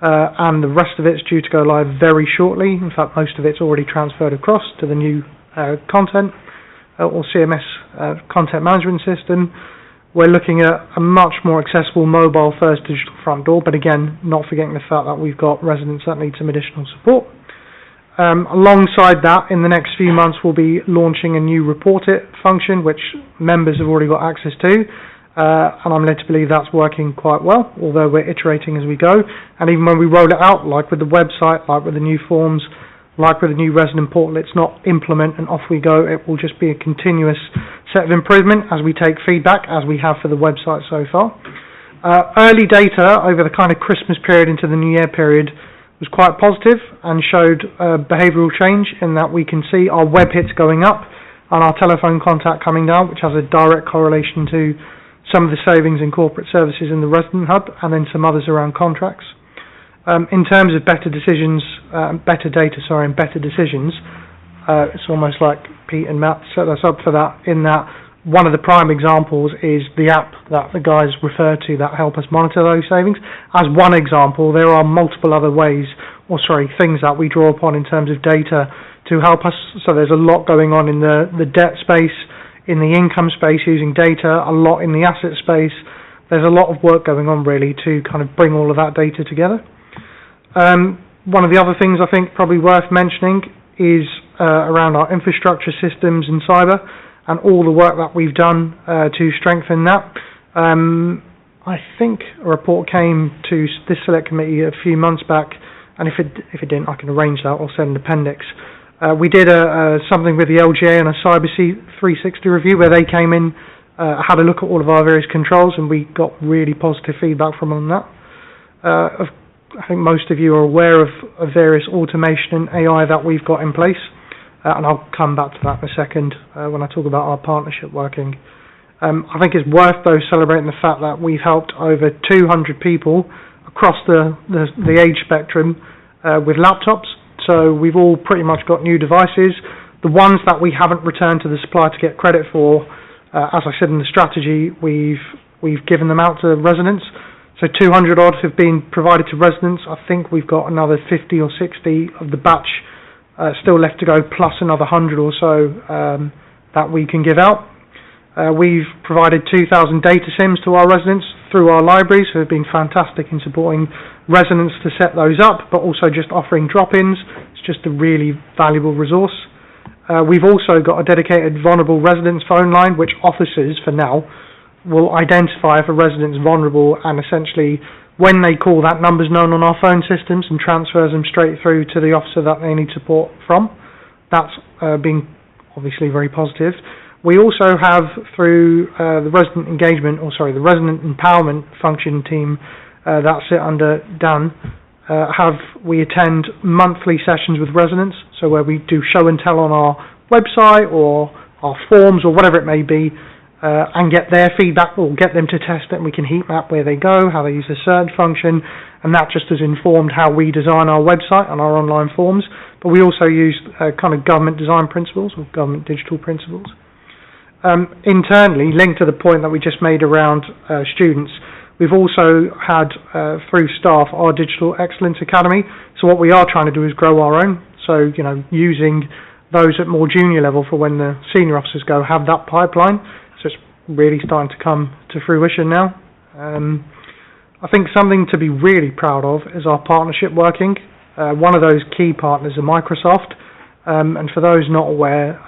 And the rest of it's due to go live very shortly. In fact, most of it's already transferred across to the new content or CMS content management system. We're looking at a much more accessible mobile-first digital front door, but again, not forgetting the fact that we've got residents that need some additional support. Alongside that, in the next few months, we'll be launching a new Report It function, which members have already got access to. And I'm led to believe that's working quite well, although we're iterating as we go. And even when we roll it out, like with the website, like with the new forms, like with the new resident portal, it's not implement and off we go. It will just be a continuous set of improvement as we take feedback, as we have for the website so far. Early data over the kind of Christmas period into the New Year period was quite positive and showed behavioural change in that we can see our web hits going up and our telephone contact coming down, which has a direct correlation to some of the savings in corporate services in the resident hub, and then some others around contracts. In terms of better decisions, and better decisions, it's almost like Pete and Matt set us up for that, in that one of the prime examples is the app that the guys refer to that help us monitor those savings. As one example, there are multiple other things that we draw upon in terms of data to help us. So there's a lot going on in the debt space, in the income space using data, a lot in the asset space. There's a lot of work going on really to kind of bring all of that data together. One of the other things I think probably worth mentioning is around our infrastructure systems and cyber and all the work that we've done to strengthen that. I think a report came to this select committee a few months back, and if it didn't, I can arrange that or send an appendix. We did something with the LGA and a Cyber 360 review where they came in, had a look at all of our various controls, and we got really positive feedback from them on that. I think most of you are aware of various automation and AI that we've got in place, and I'll come back to that in a second when I talk about our partnership working. I think it's worth though celebrating the fact that we've helped over 200 people across the age spectrum with laptops. So we've all pretty much got new devices. The ones that we haven't returned to the supplier to get credit for, as I said in the strategy, we've given them out to residents. So 200 odd have been provided to residents. I think we've got another 50 or 60 of the batch still left to go, plus another 100 or so that we can give out. We've provided 2,000 data SIMs to our residents through our libraries, who have been fantastic in supporting residents to set those up, but also just offering drop-ins. It's just a really valuable resource. We've also got a dedicated vulnerable residents phone line, which officers, for now, will identify if a resident's vulnerable, and essentially, when they call, that number's known on our phone systems and transfers them straight through to the officer that they need support from. That's been obviously very positive. We also have, through the resident engagement, the resident empowerment function team that's it under Dan, we attend monthly sessions with residents, so where we do show and tell on our website or our forms or whatever it may be, and get their feedback or get them to test it, and we can heat map where they go, how they use the search function, and that just has informed how we design our website and our online forms. But we also use kind of government design principles or government digital principles. Internally, linked to the point that we just made around students, we've also had, through staff, our Digital Excellence Academy. So what we are trying to do is grow our own. So, using those at more junior level for when the senior officers go, have that pipeline. So it's really starting to come to fruition now. I think something to be really proud of is our partnership working. One of those key partners are Microsoft. And for those not aware,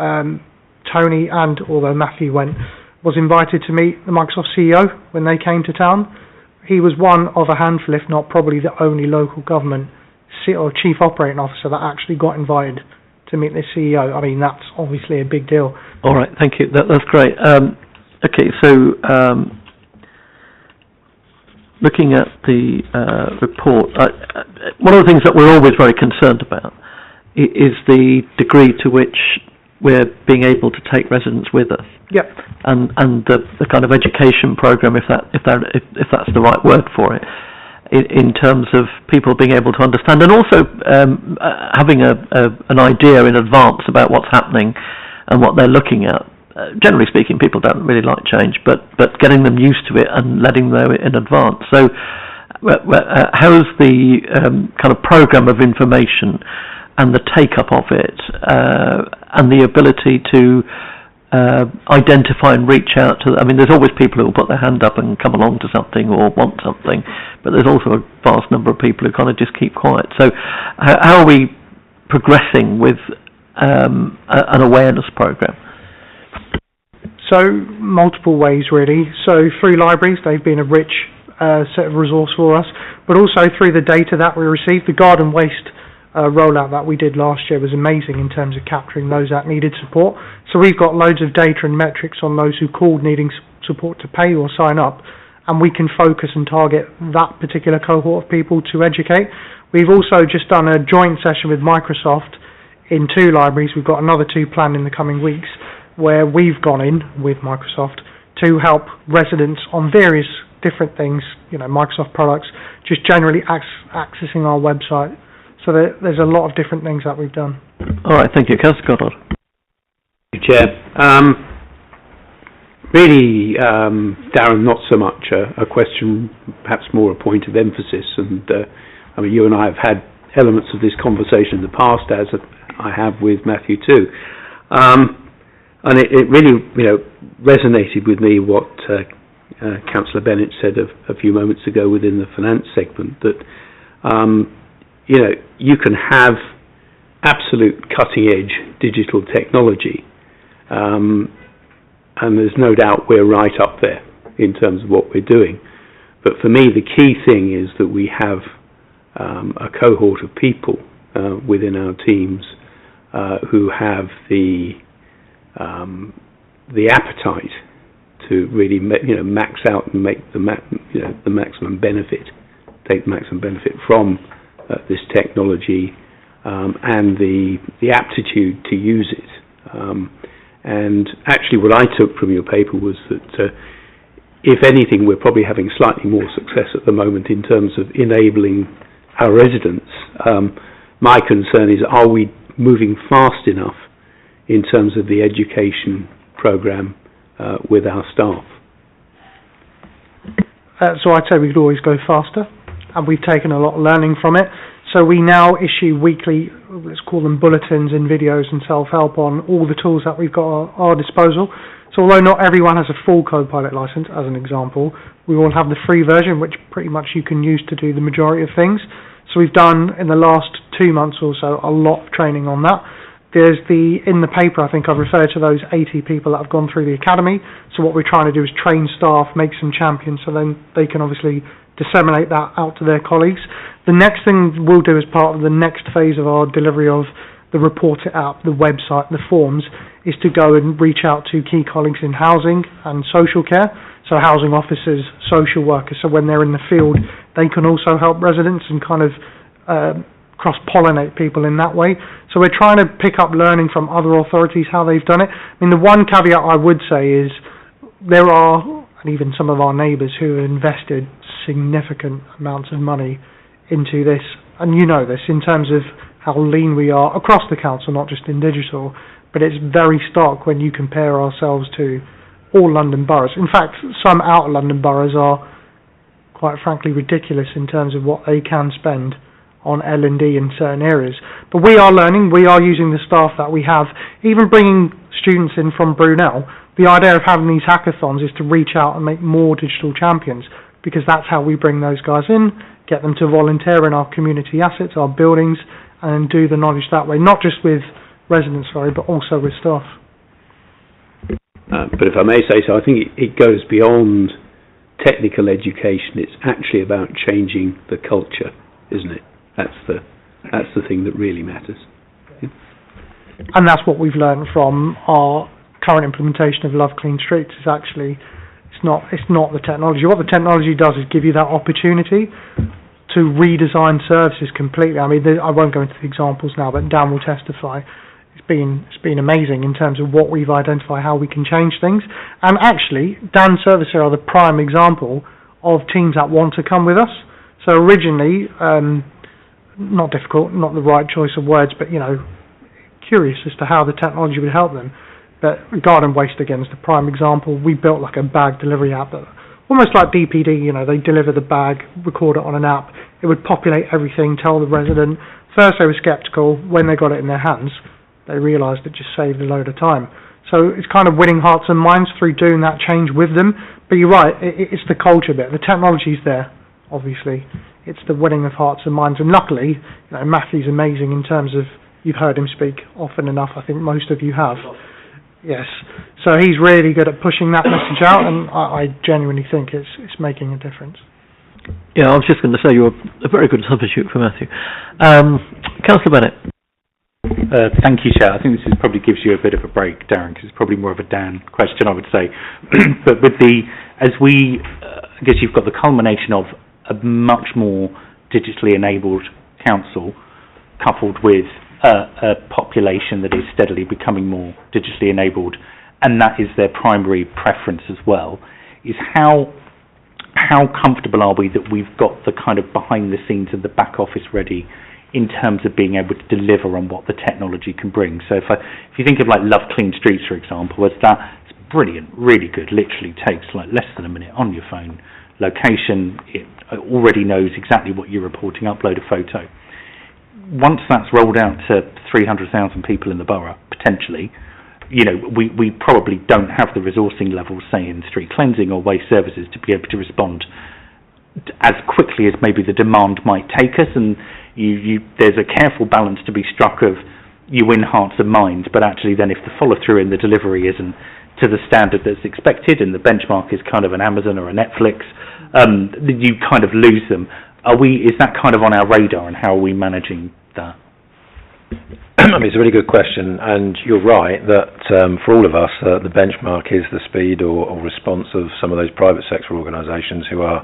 Tony, and although Matthew was invited to meet the Microsoft CEO when they came to town. He was one of a handful, if not probably the only local government or chief operating officer that actually got invited to meet the CEO. I mean, that's obviously a big deal.
All right, thank you. That's great. Okay, so looking at the report, one of the things that we're always very concerned about is the degree to which we're being able to take residents with us.
Yep.
And the kind of education program, if that's the right word for it, in terms of people being able to understand, and also having an idea in advance about what's happening and what they're looking at. Generally speaking, people don't really like change, but getting them used to it and letting them know it in advance. So, how's the kind of program of information and the take-up of it, and the ability to identify and reach out to... I mean, there's always people who will put their hand up and come along to something or want something, but there's also a vast number of people who kind of just keep quiet. So how are we progressing with an awareness program?
So, multiple ways, really. So, through libraries, they've been a rich set of resource for us, but also through the data that we received. The garden waste rollout that we did last year was amazing in terms of capturing those that needed support. So we've got loads of data and metrics on those who called needing support to pay or sign up, and we can focus and target that particular cohort of people to educate. We've also just done a joint session with Microsoft in 2 libraries. We've got another 2 planned in the coming weeks, where we've gone in with Microsoft to help residents on various different things, Microsoft products, just generally accessing our website. So there's a lot of different things that we've done.
All right, thank you. Councillor Goddard.
Thank you, Chair. Really, Darren, not so much a question, perhaps more a point of emphasis. And I mean, you and I have had elements of this conversation in the past, as I have with Matthew too. And it really, resonated with me what Councillor Bennett said a few moments ago within the finance segment, that you can have absolute cutting-edge digital technology, and there's no doubt we're right up there in terms of what we're doing. But for me, the key thing is that we have a cohort of people within our teams who have the appetite to really max out and make the maximum benefit, take the maximum benefit from this technology, and the aptitude to use it. And actually what I took from your paper was that if anything, we're probably having slightly more success at the moment in terms of enabling our residents. My concern is, are we moving fast enough in terms of the education program with our staff?
So I'd say we could always go faster, and we've taken a lot of learning from it. So we now issue weekly, let's call them bulletins and videos and self-help on all the tools that we've got at our disposal. So although not everyone has a full Copilot license, as an example, we all have the free version, which pretty much you can use to do the majority of things. So we've done, in the last 2 months or so, a lot of training on that. There's in the paper, I think I've referred to those 80 people that have gone through the academy. So what we're trying to do is train staff, make some champions, so then they can obviously disseminate that out to their colleagues. The next thing we'll do as part of the next phase of our delivery of the Report It app, the website, the forms, is to go and reach out to key colleagues in housing and social care, so housing officers, social workers, so when they're in the field they can also help residents and kind of cross-pollinate people in that way. So we're trying to pick up learning from other authorities, how they've done it. I mean, the one caveat I would say is there are, and even some of our neighbours who have invested significant amounts of money into this, and you know this, in terms of how lean we are across the council, not just in digital, but it's very stark when you compare ourselves to all London boroughs. In fact, some outer London boroughs are, quite frankly, ridiculous in terms of what they can spend on L&D in certain areas. But we are learning, we are using the staff that we have, even bringing students in from Brunel. The idea of having these hackathons is to reach out and make more digital champions, because that's how we bring those guys in, get them to volunteer in our community assets, our buildings, and do the knowledge that way, not just with residents, but also with staff.
But if I may say so, I think it goes beyond technical education. It's actually about changing the culture, isn't it? That's the thing that really matters. Yeah.
And that's what we've learned from our current implementation of Love Clean Streets. Is actually it's not the technology. What the technology does is give you that opportunity to redesign services completely. I mean, I won't go into the examples now, but Dan will testify. It's been amazing in terms of what we've identified, how we can change things. And actually, Dan's services are the prime example of teams that want to come with us. So originally, not difficult, not the right choice of words, but curious as to how the technology would help them. But garden waste, again, is the prime example. We built like a bag delivery app that, almost like DPD, they deliver the bag, record it on an app. It would populate everything, tell the resident. First they were sceptical. When they got it in their hands, they realised it just saved a load of time. So it's kind of winning hearts and minds through doing that change with them. But you're right, it's the culture bit. The technology's there, obviously. It's the winning of hearts and minds. And luckily, Matthew's amazing in terms of, you've heard him speak often enough, I think most of you have. Yes. So he's really good at pushing that message out, and I genuinely think it's making a difference.
Yeah, I was just going to say you're a very good substitute for Matthew. Councillor Bennett.
Thank you, Chair. I think this probably gives you a bit of a break, Darren, because it's probably more of a Dan question, I would say. But with I guess you've got the culmination of a much more digitally enabled council, coupled with a population that is steadily becoming more digitally enabled, and that is their primary preference as well, is how comfortable are we that we've got the kind of behind the scenes and the back office ready in terms of being able to deliver on what the technology can bring. So if you think of like Love Clean Streets, for example, it's brilliant, really good, literally takes like less than a minute on your phone. Location, it already knows exactly what you're reporting, upload a photo. Once that's rolled out to 300,000 people in the borough, potentially, we probably don't have the resourcing levels, say in street cleansing or waste services, to be able to respond as quickly as maybe the demand might take us. And there's a careful balance to be struck of you win hearts and minds, but actually then if the follow-through in the delivery isn't to the standard that's expected and the benchmark is kind of an Amazon or a Netflix, you kind of lose them. Is that kind of on our radar, and how are we managing that?
I mean, it's a really good question, and you're right that for all of us, the benchmark is the speed or response of some of those private sector organisations who are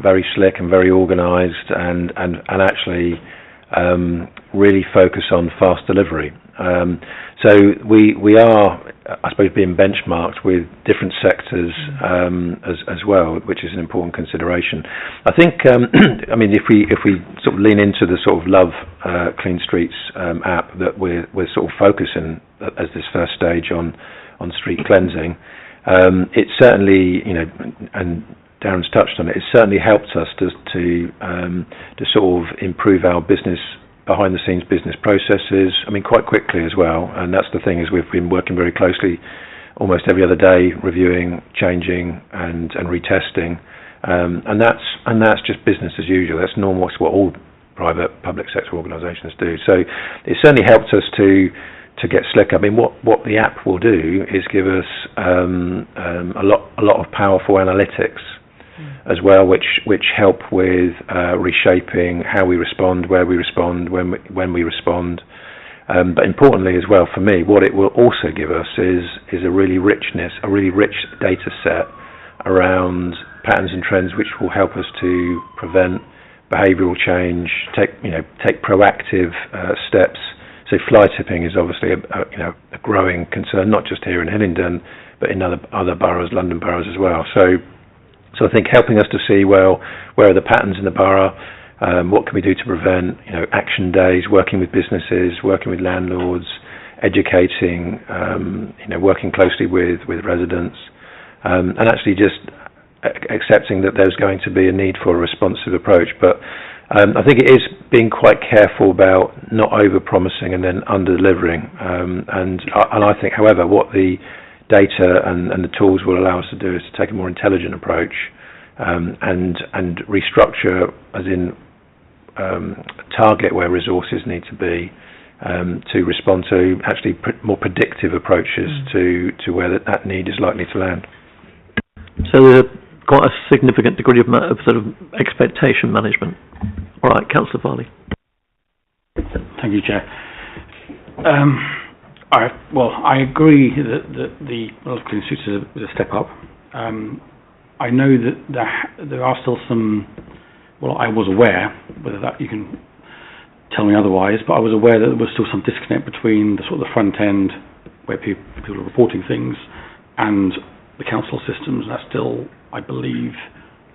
very slick and very organised and actually really focus on fast delivery. So we are, I suppose, being benchmarked with different sectors as well, which is an important consideration. I think, I mean, if we sort of lean into the sort of Love Clean Streets app that we're sort of focusing as this first stage on street cleansing, it certainly, and Darren's touched on it, it certainly helped us to sort of improve our behind-the-scenes business processes, I mean, quite quickly as well. And that's the thing, is we've been working very closely almost every other day, reviewing, changing and retesting. And that's just business as usual. That's normal. It's what all private public sector organisations do. So it certainly helped us to get slicker. I mean, what the app will do is give us a lot of powerful analytics as well, which help with reshaping how we respond, where we respond, when we respond, But importantly as well for me, what it will also give us is a really rich data set around patterns and trends which will help us to prevent behavioural change, take proactive steps. So fly tipping is obviously a growing concern, not just here in Hillingdon, but in other boroughs, London boroughs as well. So I think helping us to see, well, where are the patterns in the borough, what can we do to prevent, action days, working with businesses, working with landlords, educating, working closely with residents, and actually just accepting that there's going to be a need for a responsive approach. But I think it is being quite careful about not over-promising and then under-delivering. And I think, however, what the data and the tools will allow us to do is to take a more intelligent approach and restructure, as in target where resources need to be to respond to actually more predictive approaches to where that need is likely to land.
So there's quite a significant degree of sort of expectation management. All right, Councillor Riley.
Thank you, Chair. I agree that the clean streets is a step up. I know that there are still some. Well, I was aware, whether that you can tell me otherwise, but I was aware that there was still some disconnect between the sort of the front end where people are reporting things and the council systems. That's still, I believe,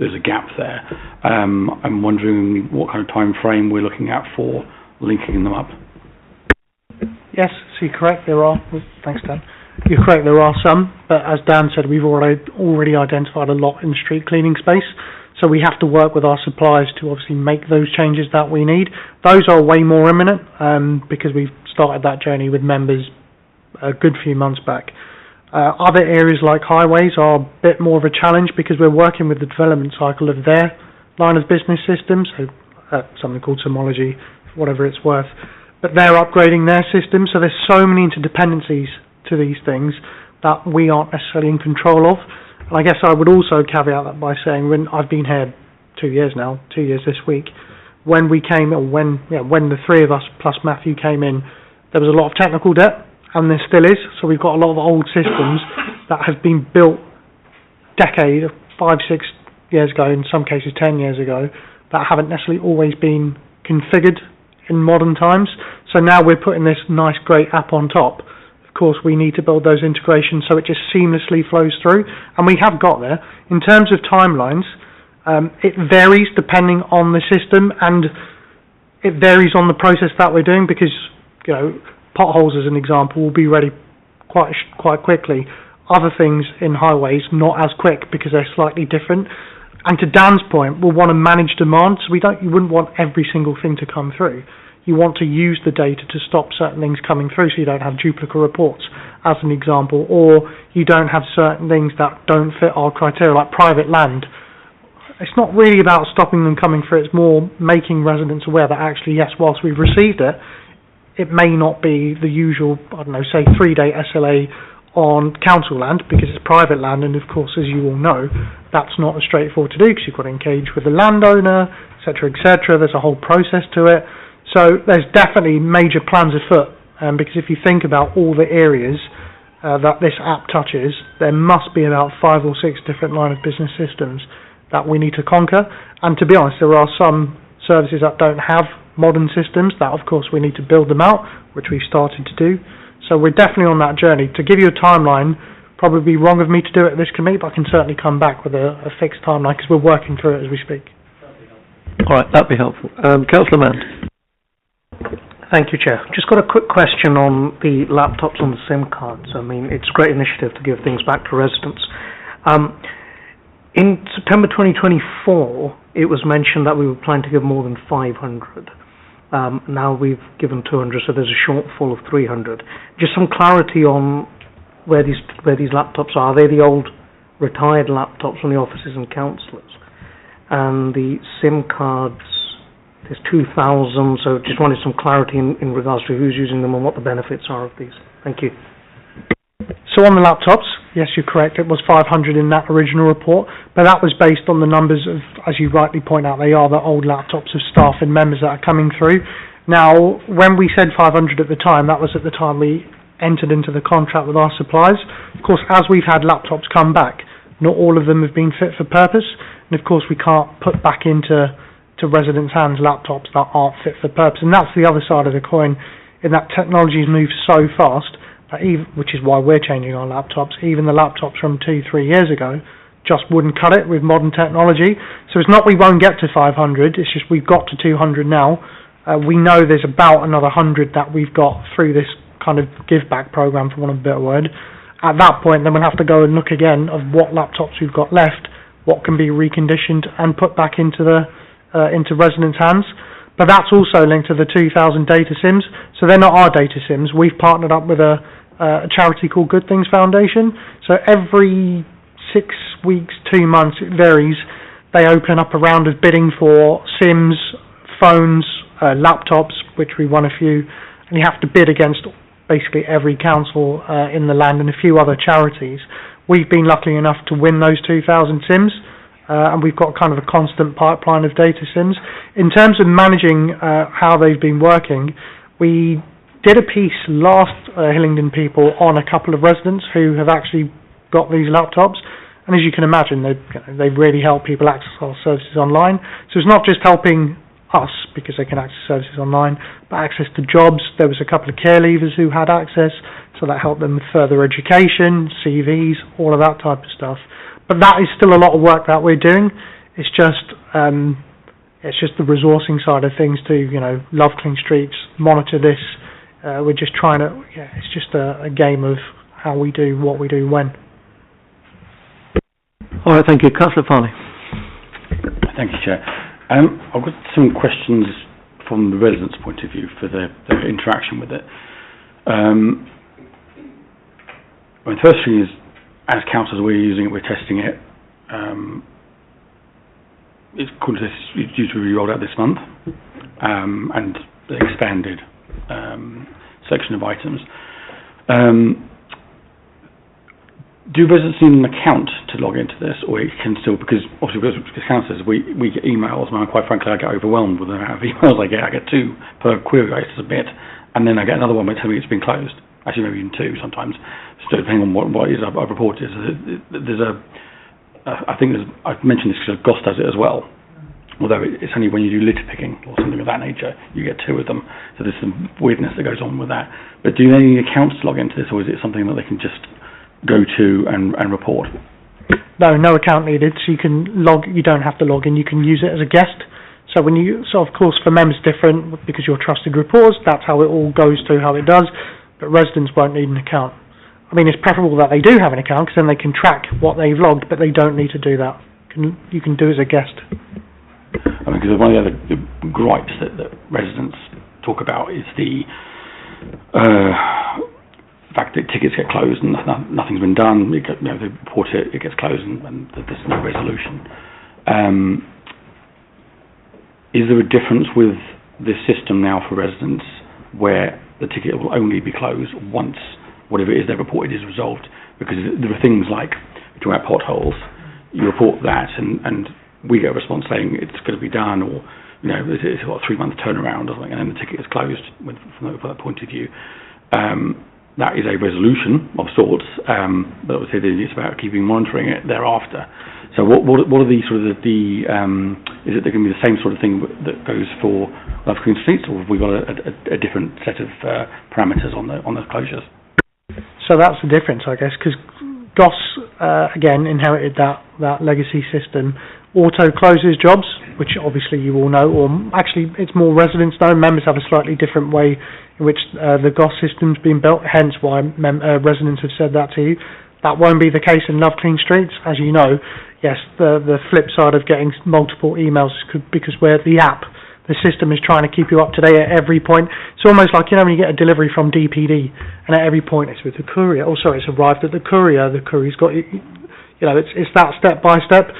there's a gap there. I'm wondering what kind of time frame we're looking at for linking them up.
Yes, so you're correct, there are. Thanks, Dan. You're correct, there are some, but as Dan said, we've already identified a lot in street cleaning space, so we have to work with our suppliers to obviously make those changes that we need. Those are way more imminent, because we've started that journey with members a good few months back. Other areas like highways are a bit more of a challenge because we're working with the development cycle of their line of business systems, so something called Somology, whatever it's worth. But they're upgrading their system, so there's so many interdependencies to these things that we aren't necessarily in control of. And I guess I would also caveat that by saying, when I've been here 2 years now, 2 years this week, when the three of us plus Matthew came in, there was a lot of technical debt, and there still is. So we've got a lot of old systems that have been built 5-6 years ago, in some cases 10 years ago, that haven't necessarily always been configured in modern times. So now we're putting this nice, great app on top. Of course, we need to build those integrations so it just seamlessly flows through, and we have got there. In terms of timelines, it varies depending on the system, and it varies on the process that we're doing, because potholes, as an example, will be ready quite quickly. Other things in highways, not as quick because they're slightly different. And to Dan's point, we'll want to manage demand, so you wouldn't want every single thing to come through. You want to use the data to stop certain things coming through, so you don't have duplicate reports, as an example, or you don't have certain things that don't fit our criteria, like private land. It's not really about stopping them coming through, it's more making residents aware that actually, yes, whilst we've received it, it may not be the usual, say 3-day SLA on council land, because it's private land, and of course, as you all know, that's not as straightforward to do, because you've got to engage with the landowner, etc., etc. There's a whole process to it. So there's definitely major plans afoot, because if you think about all the areas that this app touches, there must be about 5 or 6 different line of business systems that we need to conquer. And to be honest, there are some services that don't have modern systems that, of course, we need to build them out, which we've started to do. So we're definitely on that journey. To give you a timeline, probably be wrong of me to do it at this committee, but I can certainly come back with a fixed timeline, because we're working through it as we speak.
All right, that'd be helpful. Councillor Mann.
Thank you, Chair. Just got a quick question on the laptops on the SIM cards. I mean, it's a great initiative to give things back to residents. In September 2024, it was mentioned that we were planning to give more than 500. Now we've given 200, so there's a shortfall of 300. Just some clarity on where these laptops are. Are they the old retired laptops from the offices and councillors? And the SIM cards, there's 2,000, so just wanted some clarity in regards to who's using them and what the benefits are of these. Thank you. So on the laptops, yes, you're correct, it was 500 in that original report, but that was based on the numbers of, as you rightly point out, they are the old laptops of staff and members that are coming through. Now, when we said 500 at the time, that was at the time we entered into the contract with our suppliers. Of course, as we've had laptops come back, not all of them have been fit for purpose, and of course we can't put back into residents' hands laptops that aren't fit for purpose, and that's the other side of the coin, in that technology's moved so fast, that which is why we're changing our laptops. Even the laptops from 2-3 years ago just wouldn't cut it with modern technology. So it's not we won't get to 500, it's just we've got to 200 now. We know there's about another 100 that we've got through this kind of give back program, for want of a better word. At that point, then we'll have to go and look again of what laptops we've got left, what can be reconditioned and put back into residents' hands. But that's also linked to the 2,000 data SIMs. So they're not our data SIMs. We've partnered up with a charity called Good Things Foundation. So every 6 weeks, 2 months, it varies, they open up a round of bidding for SIMs, phones, laptops, which we won a few, and you have to bid against basically every council in the land and a few other charities. We've been lucky enough to win those 2,000 SIMs, and we've got kind of a constant pipeline of data SIMs. In terms of managing how they've been working, we did a piece last Hillingdon people on a couple of residents who have actually got these laptops, and as you can imagine, they really help people access our services online. So it's not just helping us because they can access services online, but access to jobs. There was a couple of care leavers who had access, so that helped them with further education, CVs, all of that type of stuff. But that is still a lot of work that we're doing. It's just the resourcing side of things to, love clean streets, monitor this. We're just trying to, it's just a game of how we do what we do when.
All right, thank you. Councillor Farley.
Thank you, Chair. I've got some questions from the residents' point of view for their interaction with it. The first thing is, as councillors, we're using it, we're testing it. It's due to be rolled out this month, and the expanded section of items. Do residents need an account to log into this, or it can still, because obviously as councillors we get emails, and quite frankly I get overwhelmed with the amount of emails I get. I get 2 per query I submit, and then I get another one by telling me it's been closed. Actually maybe even 2 sometimes, so depending on what it is I've reported. I've mentioned this because GOS does it as well, although it's only when you do litter picking or something of that nature you get 2 of them, so there's some weirdness that goes on with that. But do they need accounts to log into this, or is it something that they can just go to and report?
No account needed, so you don't have to log in, you can use it as a guest. So when of course for members different, because you're trusted reporters, that's how it all goes through, how it does, but residents won't need an account. I mean, it's preferable that they do have an account, because then they can track what they've logged, but they don't need to do that. You can do it as a guest.
I mean, because one of the other gripes that residents talk about is the fact that tickets get closed and nothing's been done. They report it gets closed, and there's no resolution. Is there a difference with this system now for residents where the ticket will only be closed once whatever it is they've reported is resolved? Because there are things like, talking about potholes, you report that and we get a response saying it's going to be done, or it's got a 3-month turnaround or something, and then the ticket is closed from that point of view. That is a resolution of sorts, but obviously it's about keeping monitoring it thereafter. So what are the sort of is it going to be the same sort of thing that goes for Love Clean Streets, or have we got a different set of parameters on the closures?
So that's the difference, I guess, because GOS again inherited that legacy system. Auto closes jobs, which obviously you all know, or actually it's more residents know. Members have a slightly different way in which the GOS system's been built, hence why residents have said that to you. That won't be the case in Love Clean Streets, as you know. Yes, the flip side of getting multiple emails because we're the app, the system is trying to keep you up to date at every point. It's almost like, when you get a delivery from DPD, and at every point it's with the courier. Oh, sorry, it's arrived at the courier's got, it's that step by step.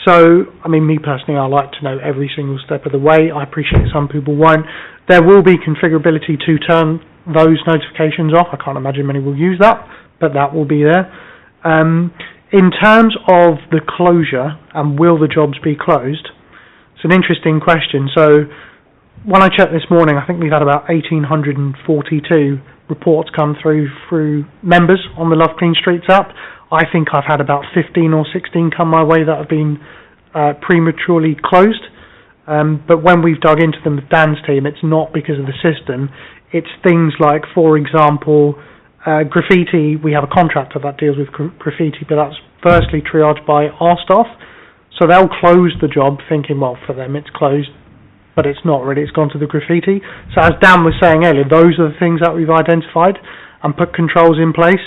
So, I mean, me personally, I like to know every single step of the way. I appreciate some people won't. There will be configurability to turn those notifications off. I can't imagine many will use that, but that will be there. In terms of the closure and will the jobs be closed, it's an interesting question. So when I checked this morning, I think we've had about 1,842 reports come through members on the Love Clean Streets app. I think I've had about 15 or 16 come my way that have been prematurely closed. But when we've dug into them with Dan's team, it's not because of the system. It's things like, for example, graffiti. We have a contractor that deals with graffiti, but that's firstly triaged by our staff. So they'll close the job thinking, well, for them it's closed, but it's not really. It's gone to the graffiti. So as Dan was saying earlier, those are the things that we've identified and put controls in place.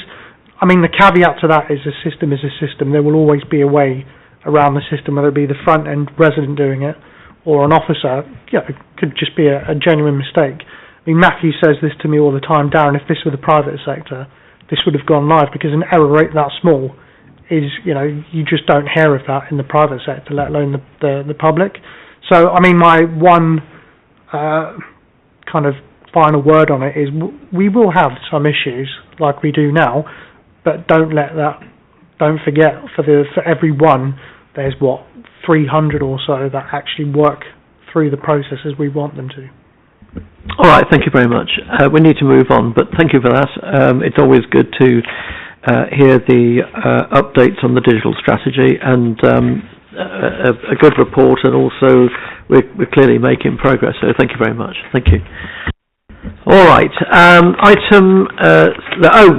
I mean, the caveat to that is a system is a system. There will always be a way around the system, whether it be the front-end resident doing it or an officer. Yeah, it could just be a genuine mistake. I mean, Matthew says this to me all the time, Darren, if this were the private sector, this would have gone live, because an error rate that small is, you just don't hear of that in the private sector, let alone the public. So, I mean, my one kind of final word on it is we will have some issues like we do now, but don't forget, for every one, there's 300 or so that actually work through the process as we want them to.
All right, thank you very much. We need to move on, but thank you for that. It's always good to hear the updates on the digital strategy, and a good report, and also we're clearly making progress, so thank you very much. Thank you. All right,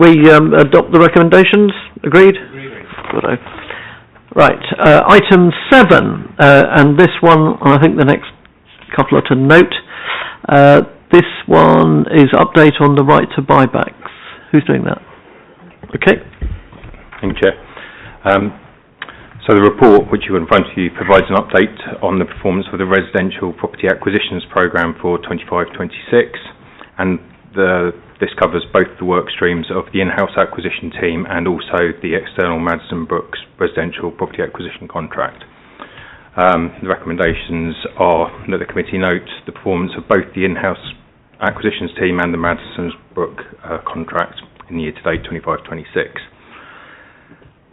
we adopt the recommendations. Agreed? Agreed. Right, item 7, and this one, I think the next couple are to note. This one is update on the right to buybacks. Who's doing that? Okay.
Thank you, Chair. So the report, which you have in front of you, provides an update on the performance of the residential property acquisitions programme for 25-26, and this covers both the work streams of the in-house acquisition team and also the external Madison Brooks residential property acquisition contract. The recommendations are that the committee notes the performance of both the in-house acquisitions team and the Madison Brooks contract in the year to date 25-26.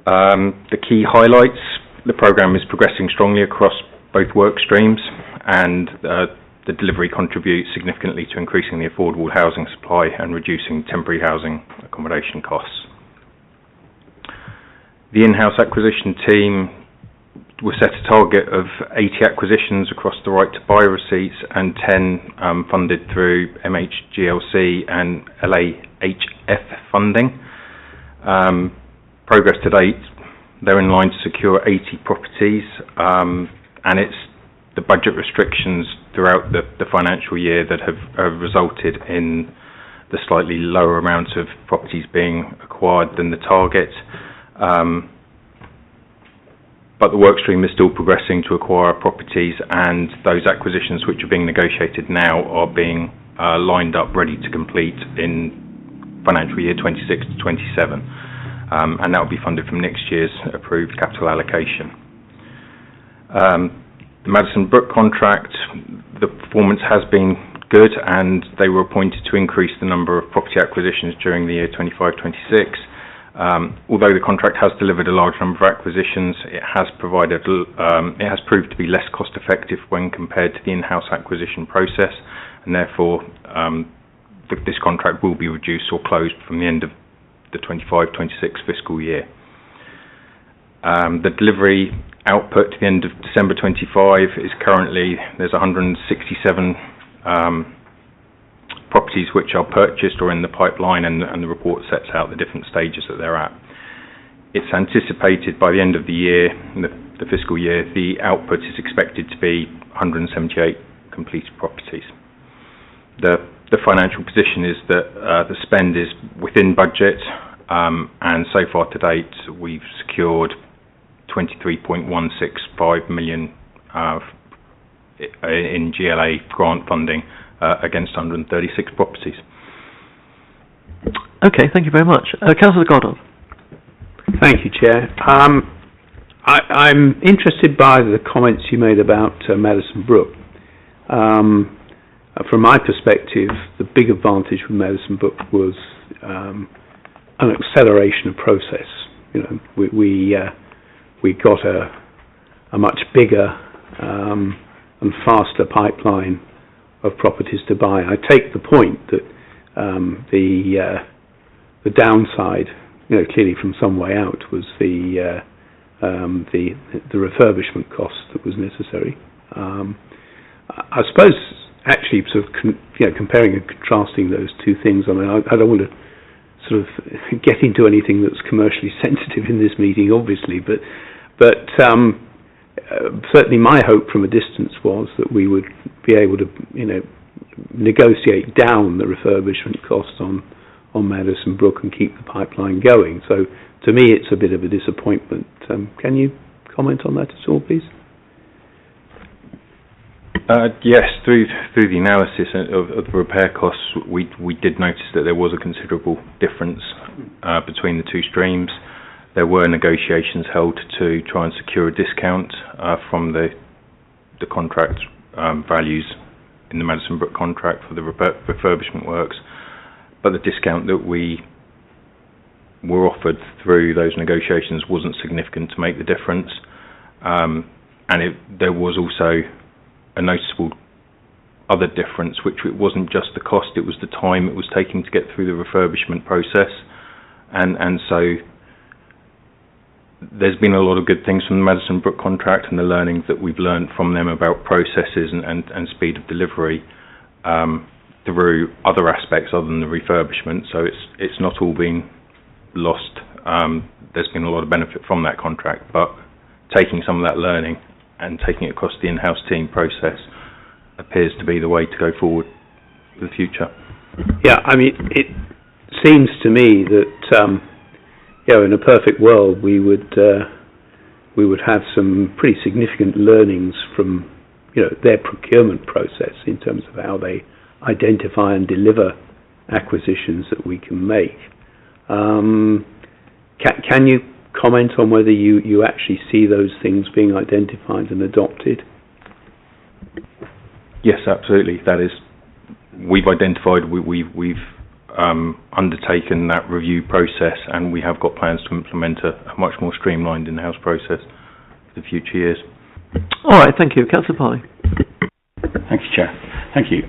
The key highlights: the programme is progressing strongly across both work streams, and the delivery contributes significantly to increasing the affordable housing supply and reducing temporary housing accommodation costs. The in-house acquisition team will set a target of 80 acquisitions across the right to buy receipts and 10 funded through MHGLC and LAHF funding. Progress to date, they're in line to secure 80 properties, and it's the budget restrictions throughout the financial year that have resulted in the slightly lower amount of properties being acquired than the target. But the work stream is still progressing to acquire properties, and those acquisitions which are being negotiated now are being lined up ready to complete in financial year 26 to 27. And that will be funded from next year's approved capital allocation. The Madison Brook contract, the performance has been good, and they were appointed to increase the number of property acquisitions during the year 25-26. Although the contract has delivered a large number of acquisitions, it has proved to be less cost effective when compared to the in-house acquisition process, and therefore this contract will be reduced or closed from the end of the 25-26 fiscal year. The delivery output to the end of December 25 is currently, there's 167 properties which are purchased or in the pipeline, and the report sets out the different stages that they're at. It's anticipated by the end of the year, the fiscal year, the output is expected to be 178 completed properties. The financial position is that the spend is within budget, and so far to date we've secured 23.165 million in GLA grant funding against 136 properties.
Okay, thank you very much. Councillor Goddard.
Thank you, Chair. I'm interested by the comments you made about Madison Brook. From my perspective, the big advantage with Madison Brook was an acceleration of process. You know, we got a much bigger and faster pipeline properties to buy. I take the point that the downside, clearly from some way out, was the refurbishment cost that was necessary. I suppose actually sort of comparing and contrasting those two things. I mean, I don't want to sort of get into anything that's commercially sensitive in this meeting, obviously, but certainly my hope from a distance was that we would be able to, negotiate down the refurbishment costs on Madison Brook and keep the pipeline going. So to me, it's a bit of a disappointment. Can you comment on that at all, please?
Yes, through the analysis of the repair costs, we did notice that there was a considerable difference between the two streams. There were negotiations held to try and secure a discount from the contract values in the Madison Brook contract for the refurbishment works, but the discount that we were offered through those negotiations wasn't significant to make the difference, and there was also a noticeable other difference, which it wasn't just the cost, it was the time it was taking to get through the refurbishment process, and so there's been a lot of good things from the Madison Brook contract and the learning that we've learned from them about processes and speed of delivery through other aspects other than the refurbishment, so it's not all been lost. There's been a lot of benefit from that contract, but taking some of that learning and taking it across the in-house team process appears to be the way to go forward for the future.
Yeah, I mean, it seems to me that in a perfect world we would have some pretty significant learnings from their procurement process in terms of how they identify and deliver acquisitions that we can make. Can you comment on whether you actually see those things being identified and adopted?
Yes, absolutely. That is, we've identified, we've undertaken that review process, and we have got plans to implement a much more streamlined in-house process for the future years.
All right, thank you. Councillor Parley.
Thank you, Chair. Thank you.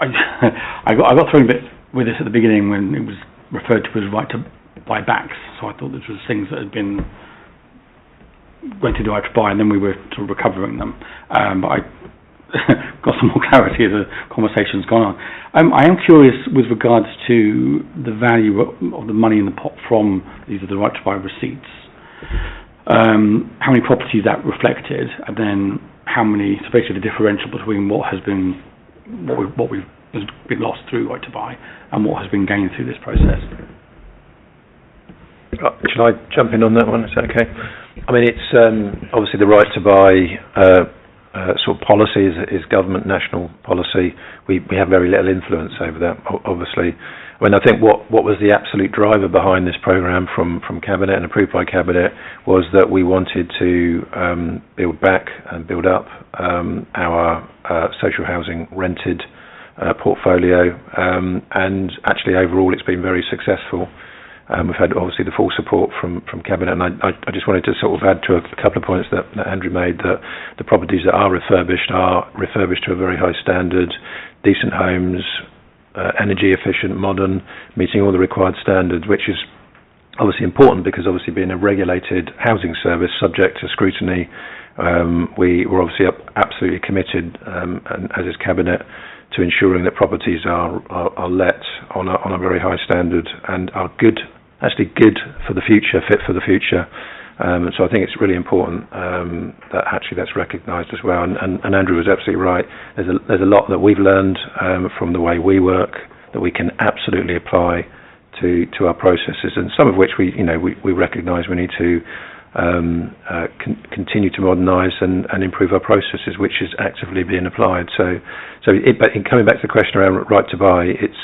I got thrown a bit with this at the beginning when it was referred to as right to buy backs, so I thought this was things that had been went into right to buy and then we were sort of recovering them. But I got some more clarity as the conversation's gone on. I am curious with regards to the value of the money in the pot from these are the right to buy receipts. How many properties that reflected, and then how many, so basically the differential between what has been lost through right to buy and what has been gained through this process.
Shall I jump in on that one? Is that okay? I mean, it's obviously the right to buy sort of policy is government national policy. We have very little influence over that, obviously. I mean, I think what was the absolute driver behind this programme from Cabinet and approved by Cabinet was that we wanted to build back and build up our social housing rented portfolio, and actually overall it's been very successful. We've had obviously the full support from Cabinet, and I just wanted to sort of add to a couple of points that Andrew made, that the properties that are refurbished to a very high standard, decent homes, energy efficient, modern, meeting all the required standards, which is obviously important because obviously being a regulated housing service subject to scrutiny, we were obviously absolutely committed, and as is Cabinet, to ensuring that properties are let on a very high standard and are good for the future, fit for the future. So I think it's really important that actually that's recognised as well. And Andrew was absolutely right. There's a lot that we've learned from the way we work that we can absolutely apply to our processes, and some of which we recognise we need to continue to modernise and improve our processes, which is actively being applied. But in coming back to the question around right to buy, it's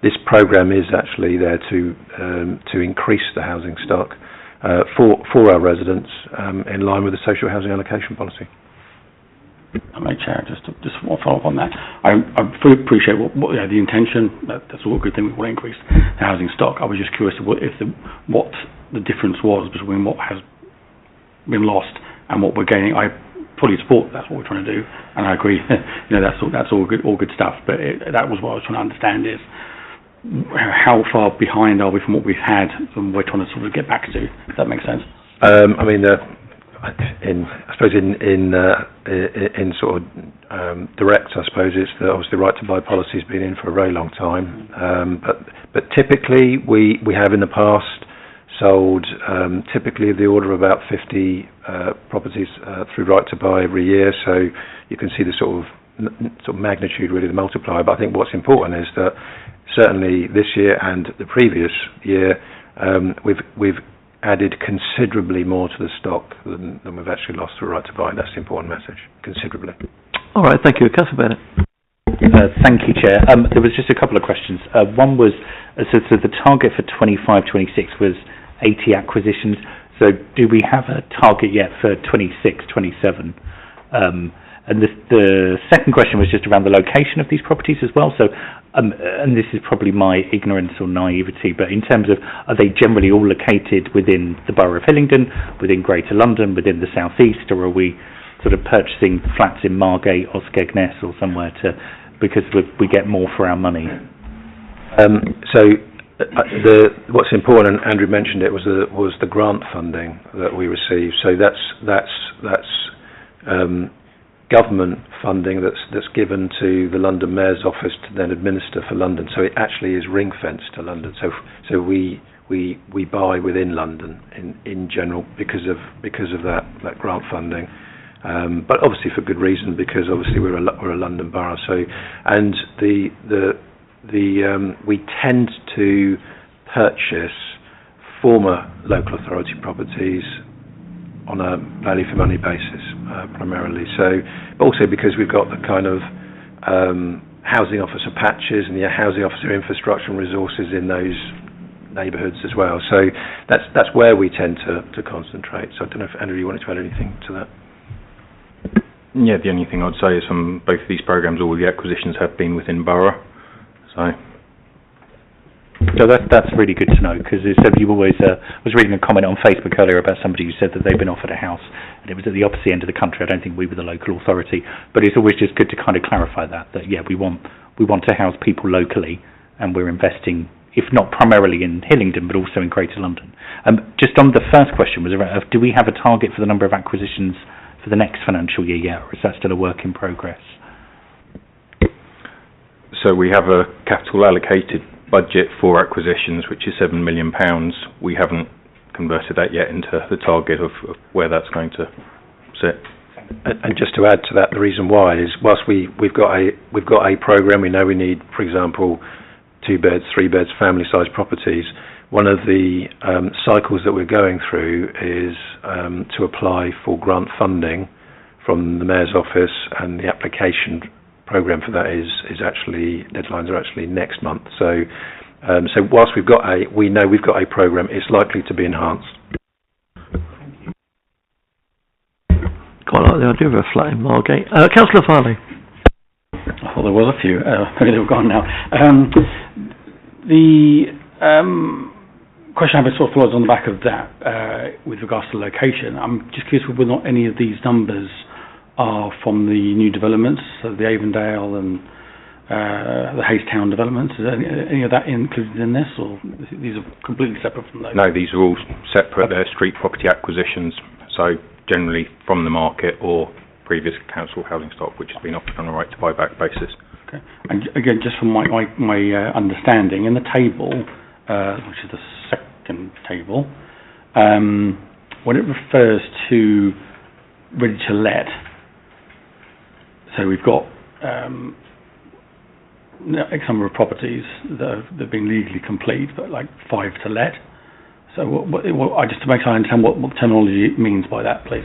this programme is actually there to increase the housing stock for our residents in line with the social housing allocation policy.
Chair, just one follow up on that. I fully appreciate what the intention. That's all a good thing. We want to increase the housing stock. I was just curious what the difference was between what has been lost and what we're gaining. I fully support that's what we're trying to do, and I agree. That's all good stuff. But that was what I was trying to understand is how far behind are we from what we've had, and we're trying to sort of get back to. If that makes sense.
I mean, I suppose in sort of direct, I suppose it's obviously the right to buy policy's been in for a very long time. But typically we have in the past sold typically of the order of about 50 properties through right to buy every year. So you can see the sort of magnitude, really, the multiplier. But I think what's important is that certainly this year and the previous year we've added considerably more to the stock than we've actually lost through right to buy. That's the important message, considerably.
All right, thank you. Councillor Bennett.
Thank you, Chair. There was just a couple of questions. One was, so the target for 25-26 was 80 acquisitions. So do we have a target yet for 26-27? And the second question was just around the location of these properties as well. So, and this is probably my ignorance or naivety, but in terms of, are they generally all located within the Borough of Hillingdon, within Greater London, within the South East, or are we sort of purchasing flats in Margate or Skegness or somewhere because we get more for our money?
What's important, and Andrew mentioned it, was the grant funding that we received. So that's government funding that's given to the London Mayor's Office to then administer for London. So it actually is ring fenced to London. So we buy within London in general because of that grant funding. But obviously for good reason, because obviously we're a London borough. So and we tend to purchase former local authority properties on a value for money basis, primarily. So, but also because we've got the kind of housing officer patches and the housing officer infrastructure and resources in those neighbourhoods as well. So that's where we tend to concentrate. So I don't know if Andrew, you wanted to add anything to that?
Yeah, the only thing I'd say is on both of these programmes, all the acquisitions have been within Borough.
So that's really good to know, because you always was reading a comment on Facebook earlier about somebody who said that they've been offered a house and it was at the opposite end of the country. I don't think we were the local authority, but it's always just good to kind of clarify that yeah, we want to house people locally, and we're investing, if not primarily in Hillingdon, but also in Greater London. Just on the first question was around, do we have a target for the number of acquisitions for the next financial year yet, or is that still a work in progress?
So we have a capital allocated budget for acquisitions, which is £7 million. We haven't converted that yet into the target of where that's going to sit.
And just to add to that, the reason why is whilst we've got a programme, we know we need, for example, 2 beds, 3 beds, family sized properties. One of the cycles that we're going through is to apply for grant funding from the Mayor's Office, and the application programme for that deadlines are actually next month. So whilst we know we've got a programme, it's likely to be enhanced.
Quite like the idea of a flat in Margate. Councillor Farley.
Well, there was a few. Maybe they've gone now. The question I have sort of follows on the back of that with regards to location. I'm just curious whether or not any of these numbers are from the new developments, so the Avondale and the Haystown developments. Is any of that included in this, or these are completely separate from those?
No, these are all separate. They're street property acquisitions, so generally from the market or previous council housing stock, which has been offered on a right to buy back basis.
Okay. And again, just from my understanding, in the table, which is the second table, when it refers to ready to let, so we've got X number of properties that have been legally complete, but like 5 to let. So I just to make sure I understand what terminology means by that, please.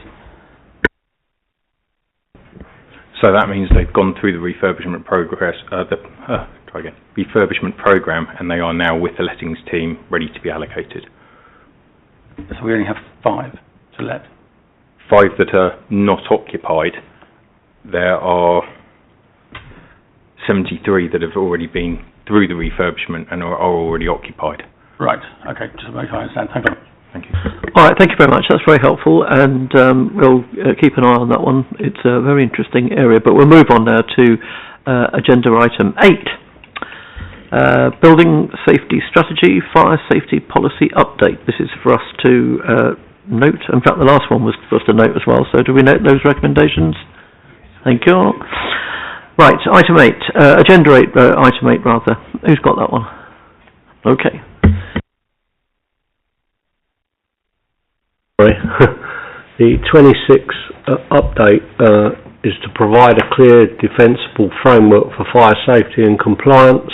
So that means they've gone through the refurbishment refurbishment programme, and they are now with the lettings team ready to be allocated.
So we only have 5 to let.
5 that are not occupied. There are 73 that have already been through the refurbishment and are already occupied.
Right. Okay. Just to make sure I understand. Thank you.
All All right, thank you very much. That's very helpful, and we'll keep an eye on that one. It's a very interesting area, but we'll move on now to agenda item 8. Building Safety Strategy, Fire Safety Policy Update. This is for us to note. In fact, the last one was for us to note as well, so do we note those recommendations? Thank you. Right, item 8, agenda 8, item 8 rather. Who's got that one? Okay.
The 26 update is to provide a clear, defensible framework for fire safety and compliance,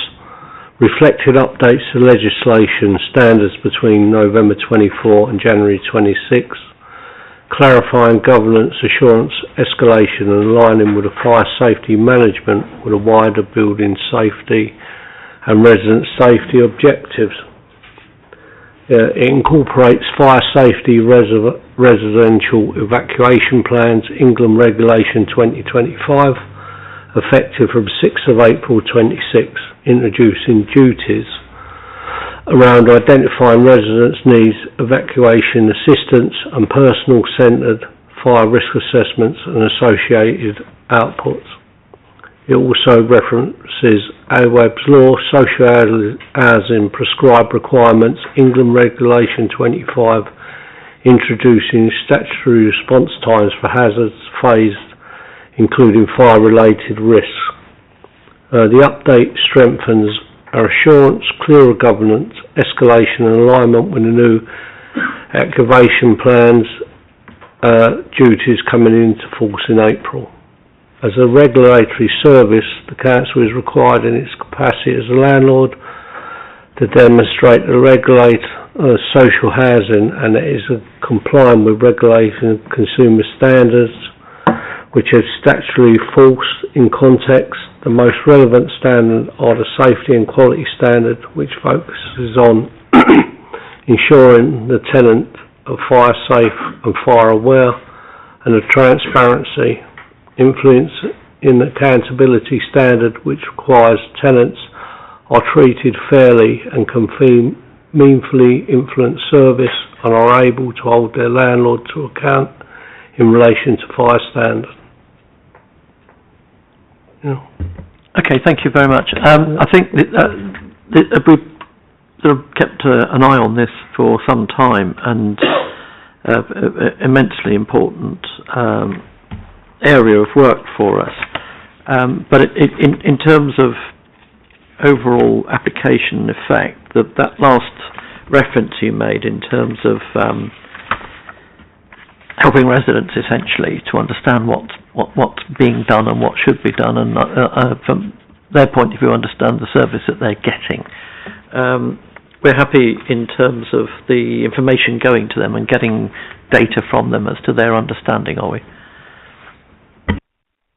reflected updates to legislation standards between November 24 and January 26, clarifying governance, assurance, escalation and aligning with the fire safety management with a wider building safety and resident safety objectives. It incorporates fire safety residential evacuation plans, England Regulation 2025, effective from 6th of April 26, introducing duties around identifying residents' needs, evacuation assistance and personal-centred fire risk assessments and associated outputs. It also references AWEB's law, social housing prescribed requirements, England Regulation 25, introducing statutory response times for hazards phased, including fire-related risks. The update strengthens our assurance, clearer governance, escalation and alignment with the new activation plans duties coming into force in April. As a regulatory service, the Council is required in its capacity as a landlord to demonstrate and regulate social housing, and it is complying with regulation consumer standards, which is statutorily false in context. The most relevant standard are the safety and quality standard, which focuses on ensuring the tenant are fire safe and fire aware, and the transparency, influence in accountability standard, which requires tenants are treated fairly and can meaningfully influence service and are able to hold their landlord to account in relation to fire standards. Yeah. Okay, thank you very much. I think we've sort of kept an eye on this for some time, and immensely important area of work for us. But in terms of overall application effect, that last reference you made in terms of helping residents essentially to understand what's being done and what should be done, and from their point of view understand the service that they're getting. We're happy in terms of the information going to them and getting data from them as to their understanding, are we?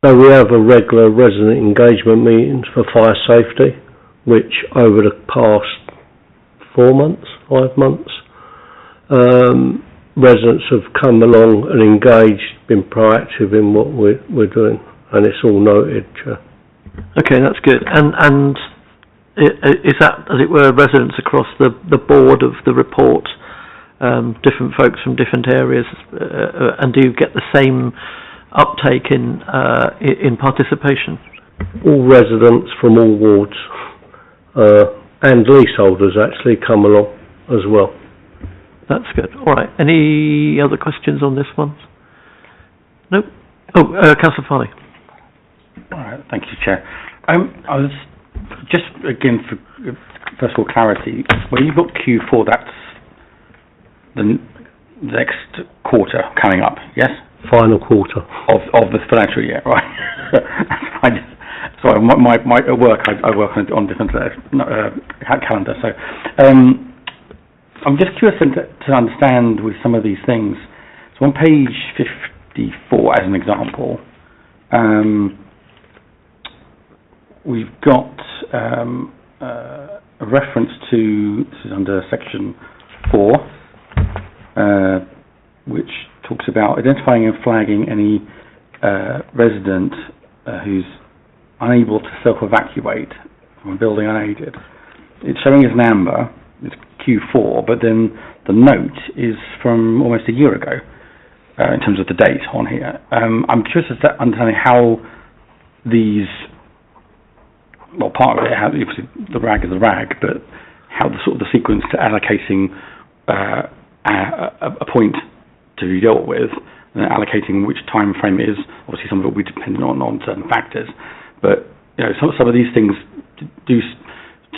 So we have a regular resident engagement meetings for fire safety, which over the past 5 months, residents have come along and engaged, been proactive in what we're doing, and it's all noted.
Okay, that's good. And is that, as it were, residents across the board of the report, different folks from different areas, and do you get the same uptake in participation?
All residents from all wards and leaseholders actually come along as well.
That's good. All right. Any other questions on this one? Nope. Oh, Councillor Farley.
All right. Thank you, Chair. I was just again for first of all clarity. When you've got Q4, that's the next quarter coming up. Yes.
Final quarter
of the financial year, right? Sorry, my at work I work on different calendar, so I'm just curious to understand with some of these things. So on page 54, as an example, we've got a reference to, this is under section 4, which talks about identifying and flagging any resident who's unable to self-evacuate from a building unaided. It's showing as an amber. It's Q4, but then the note is from almost a year ago in terms of the date on here. I'm curious as to understanding how these, well, part of it, how obviously the RAG is the RAG, but how the sort of the sequence to allocating a point to be dealt with, and allocating which time frame is. Obviously, some of it will be dependent on certain factors, but you know, some of these things do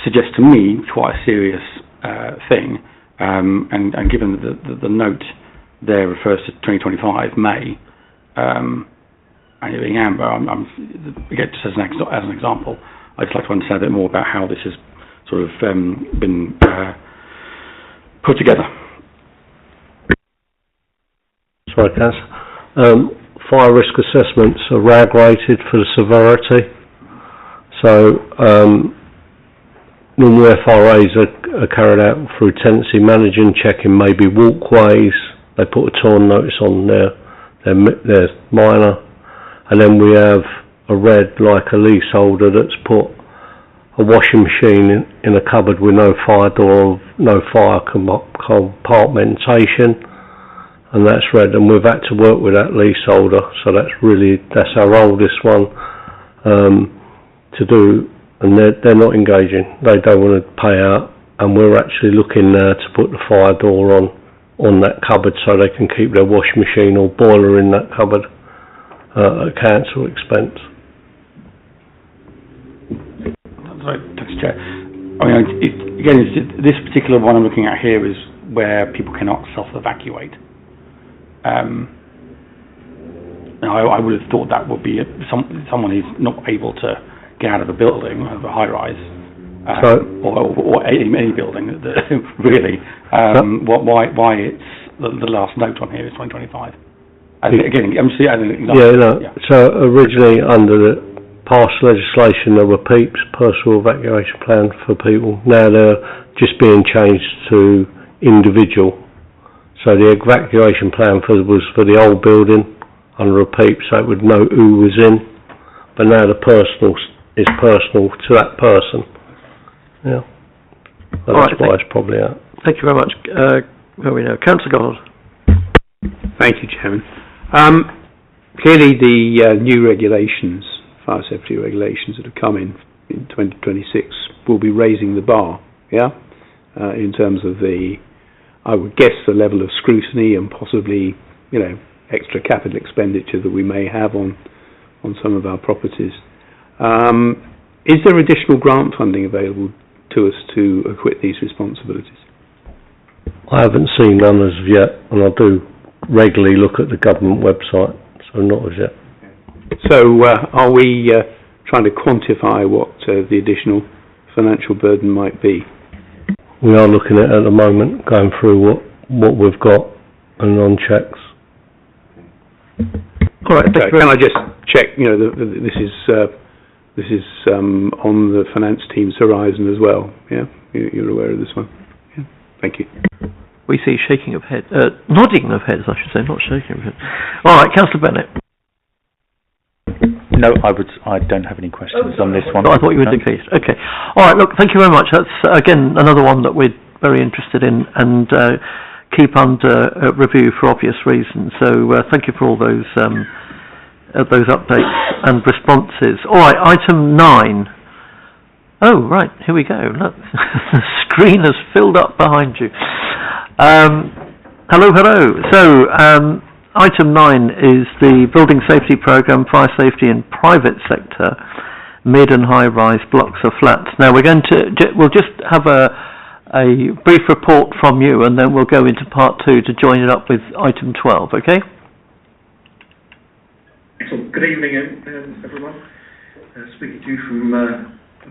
suggest to me quite a serious thing. And given that the note there refers to 2025 May, and it being amber, again, just as an example, I'd just like to understand a bit more about how this has sort of been put together.
Sorry, Councillor. Fire risk assessments are RAG rated for the severity. So normal FRAs are carried out through tenancy managing, checking maybe walkways. They put a torn notice on there. They're minor. And then we have a red, like a leaseholder, that's put a washing machine in a cupboard with no fire door, no fire compartmentation, and that's red. And we've had to work with that leaseholder, so that's our oldest one to do. And they're not engaging. They don't want to pay out, and we're actually looking now to put the fire door on that cupboard so they can keep their washing machine or boiler in that cupboard at council expense.
Sorry, Chair. I mean, again, this particular one I'm looking at here is where people cannot self-evacuate. I would have thought that would be someone who's not able to get out of a building, of a high-rise, or any building, really. Why it's the last note on here is 2025? Again, I'm just adding an example. So originally under the past legislation there were PEEPs, personal evacuation plan for people. Now they're just being changed to individual. So the evacuation plan was for the old building under a PEEP, so it would know who was in. But now the personal is personal to that person. Yeah. So that's why it's probably out.
Thank you very much. Where are we now? Councillor Goddard.
Thank you, Chairman. Clearly the new regulations, fire safety regulations that have come in 2026 will be raising the bar, in terms of I would guess the level of scrutiny and possibly, extra capital expenditure that we may have on some of our properties. Is there additional grant funding available to us to acquit these responsibilities?
I haven't seen none as of yet, and I do regularly look at the government website, so not as yet.
So are we trying to quantify what the additional financial burden might be?
We are looking at the moment, going through what we've got and on checks.
All right. Can I just check? This is on the finance team's horizon as well. Yeah, you're aware of this one. Yeah. Thank you.
We see shaking of head, nodding of heads, I should say, not shaking of heads. All right, Councillor Bennett.
No, I don't have any questions on this one.
I thought you would indicate. Okay. All right, look, thank you very much. That's, again, another one that we're very interested in and keep under review for obvious reasons. So thank you for all those updates and responses. All right, item 9. Oh, right, here we go. Look, the screen has filled up behind you. Hello. So, item 9 is the Building Safety Programme, Fire Safety in Private Sector, Mid and High Rise Blocks of Flats. Now we'll just have a brief report from you and then we'll go into part 2 to join it up with item 12, okay?
Excellent. Good evening everyone. Speaking to you from a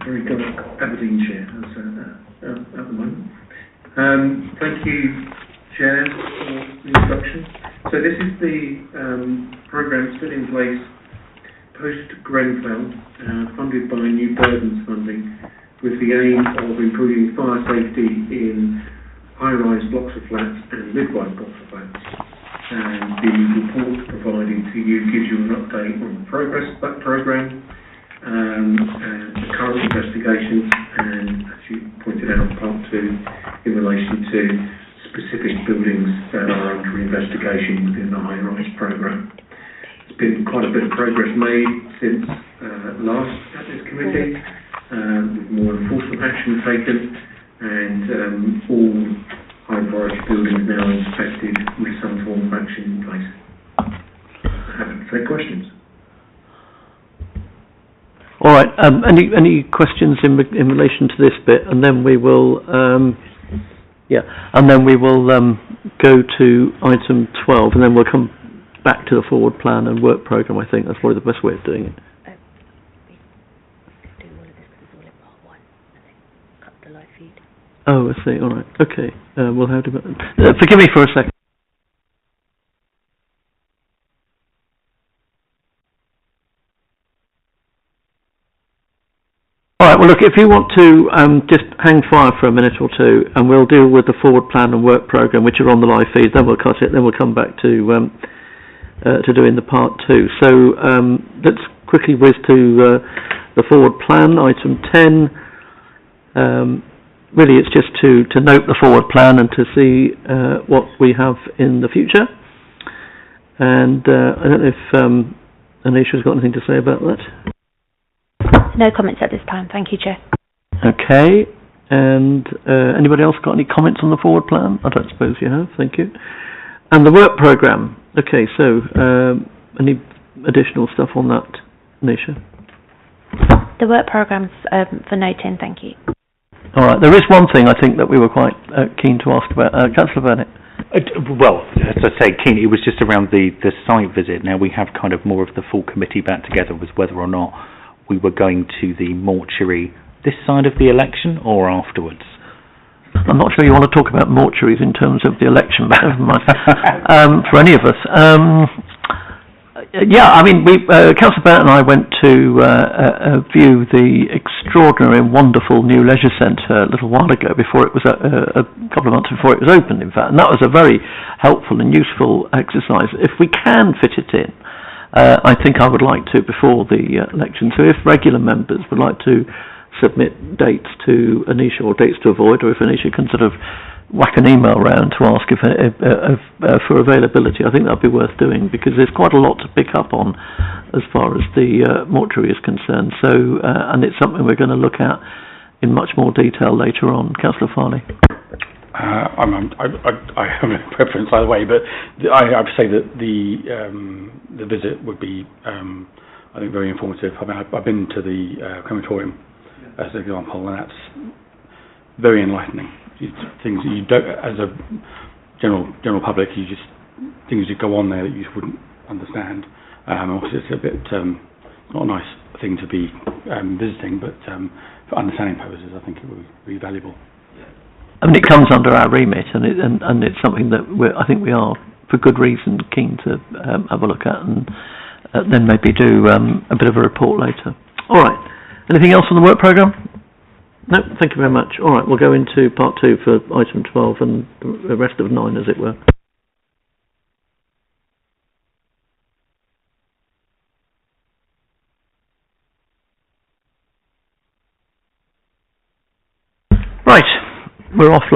very dark Aberdeenshire at the moment. Thank you, Chair, for the introduction. So this is the programme still in place post-Grenfell, funded by New Burdens funding, with the aim of improving fire safety in high-rise blocks of flats and mid-rise blocks of flats. And the report provided to you gives you an update on the progress of that programme, and the current investigations, and as you pointed out, part 2 in relation to specific buildings that are under investigation within the High Rise programme. There's been quite a bit of progress made since last at this committee, with more enforcement action taken, and all high priority buildings now inspected with some form of action in place. Happy to take questions.
All right. Any questions in relation to this bit, and then we will go to item 12, and then we'll come back to the forward plan and work programme. I think that's probably the best way of doing it. Oh, I see. All right. Okay. Well, how do we... forgive me for a second. All right, well, look, if you want to just hang fire for a minute or two, and we'll deal with the forward plan and work programme, which are on the live feed, then we'll cut it, then we'll come back to doing the part 2. So let's quickly whiz to the forward plan, item 10. Really, it's just to note the forward plan and to see what we have in the future. And I don't know if Anisha's got anything to say about that.
No comments at this time. Thank you, Chair.
Okay. And anybody else got any comments on the forward plan? I don't suppose you have. Thank you. And the work programme. Okay, so any additional stuff on that, Anisha?
The work programme's for noting. Thank you.
All right. There is one thing I think that we were quite keen to ask about. Councillor Burnett.
Well, as I say, keen, it was just around the site visit. Now we have kind of more of the full committee back together with whether or not we were going to the mortuary this side of the election or afterwards.
I'm not sure you want to talk about mortuaries in terms of the election, but never mind. For any of us. Yeah, I mean, Councillor Bennett and I went to view the extraordinary and wonderful new leisure centre a little while ago, before it was a couple of months before it was opened, in fact, and that was a very helpful and useful exercise. If we can fit it in, I think I would like to before the election. So if regular members would like to submit dates to Anisha, or dates to avoid, or if Anisha can sort of whack an email round to ask if for availability, I think that'd be worth doing, because there's quite a lot to pick up on as far as the mortuary is concerned. So, and it's something we're going to look at in much more detail later on. Councillor Farley.
I have a preference either way, but I would say that the visit would be, I think, very informative. I mean, I've been to the crematorium as an example, and that's very enlightening. Things that you don't, as a general public, things that go on there that you just wouldn't understand. Obviously, it's a bit not a nice thing to be visiting, but for understanding purposes, I think it would be valuable.
I mean, it comes under our remit, and it's something that I think we are, for good reason, keen to have a look at, and then maybe do a bit of a report later. All right. Anything else on the work programme? No, thank you very much. All right, we'll go into part 2 for item 12 and the rest of 9, as it were. Right, we're offline.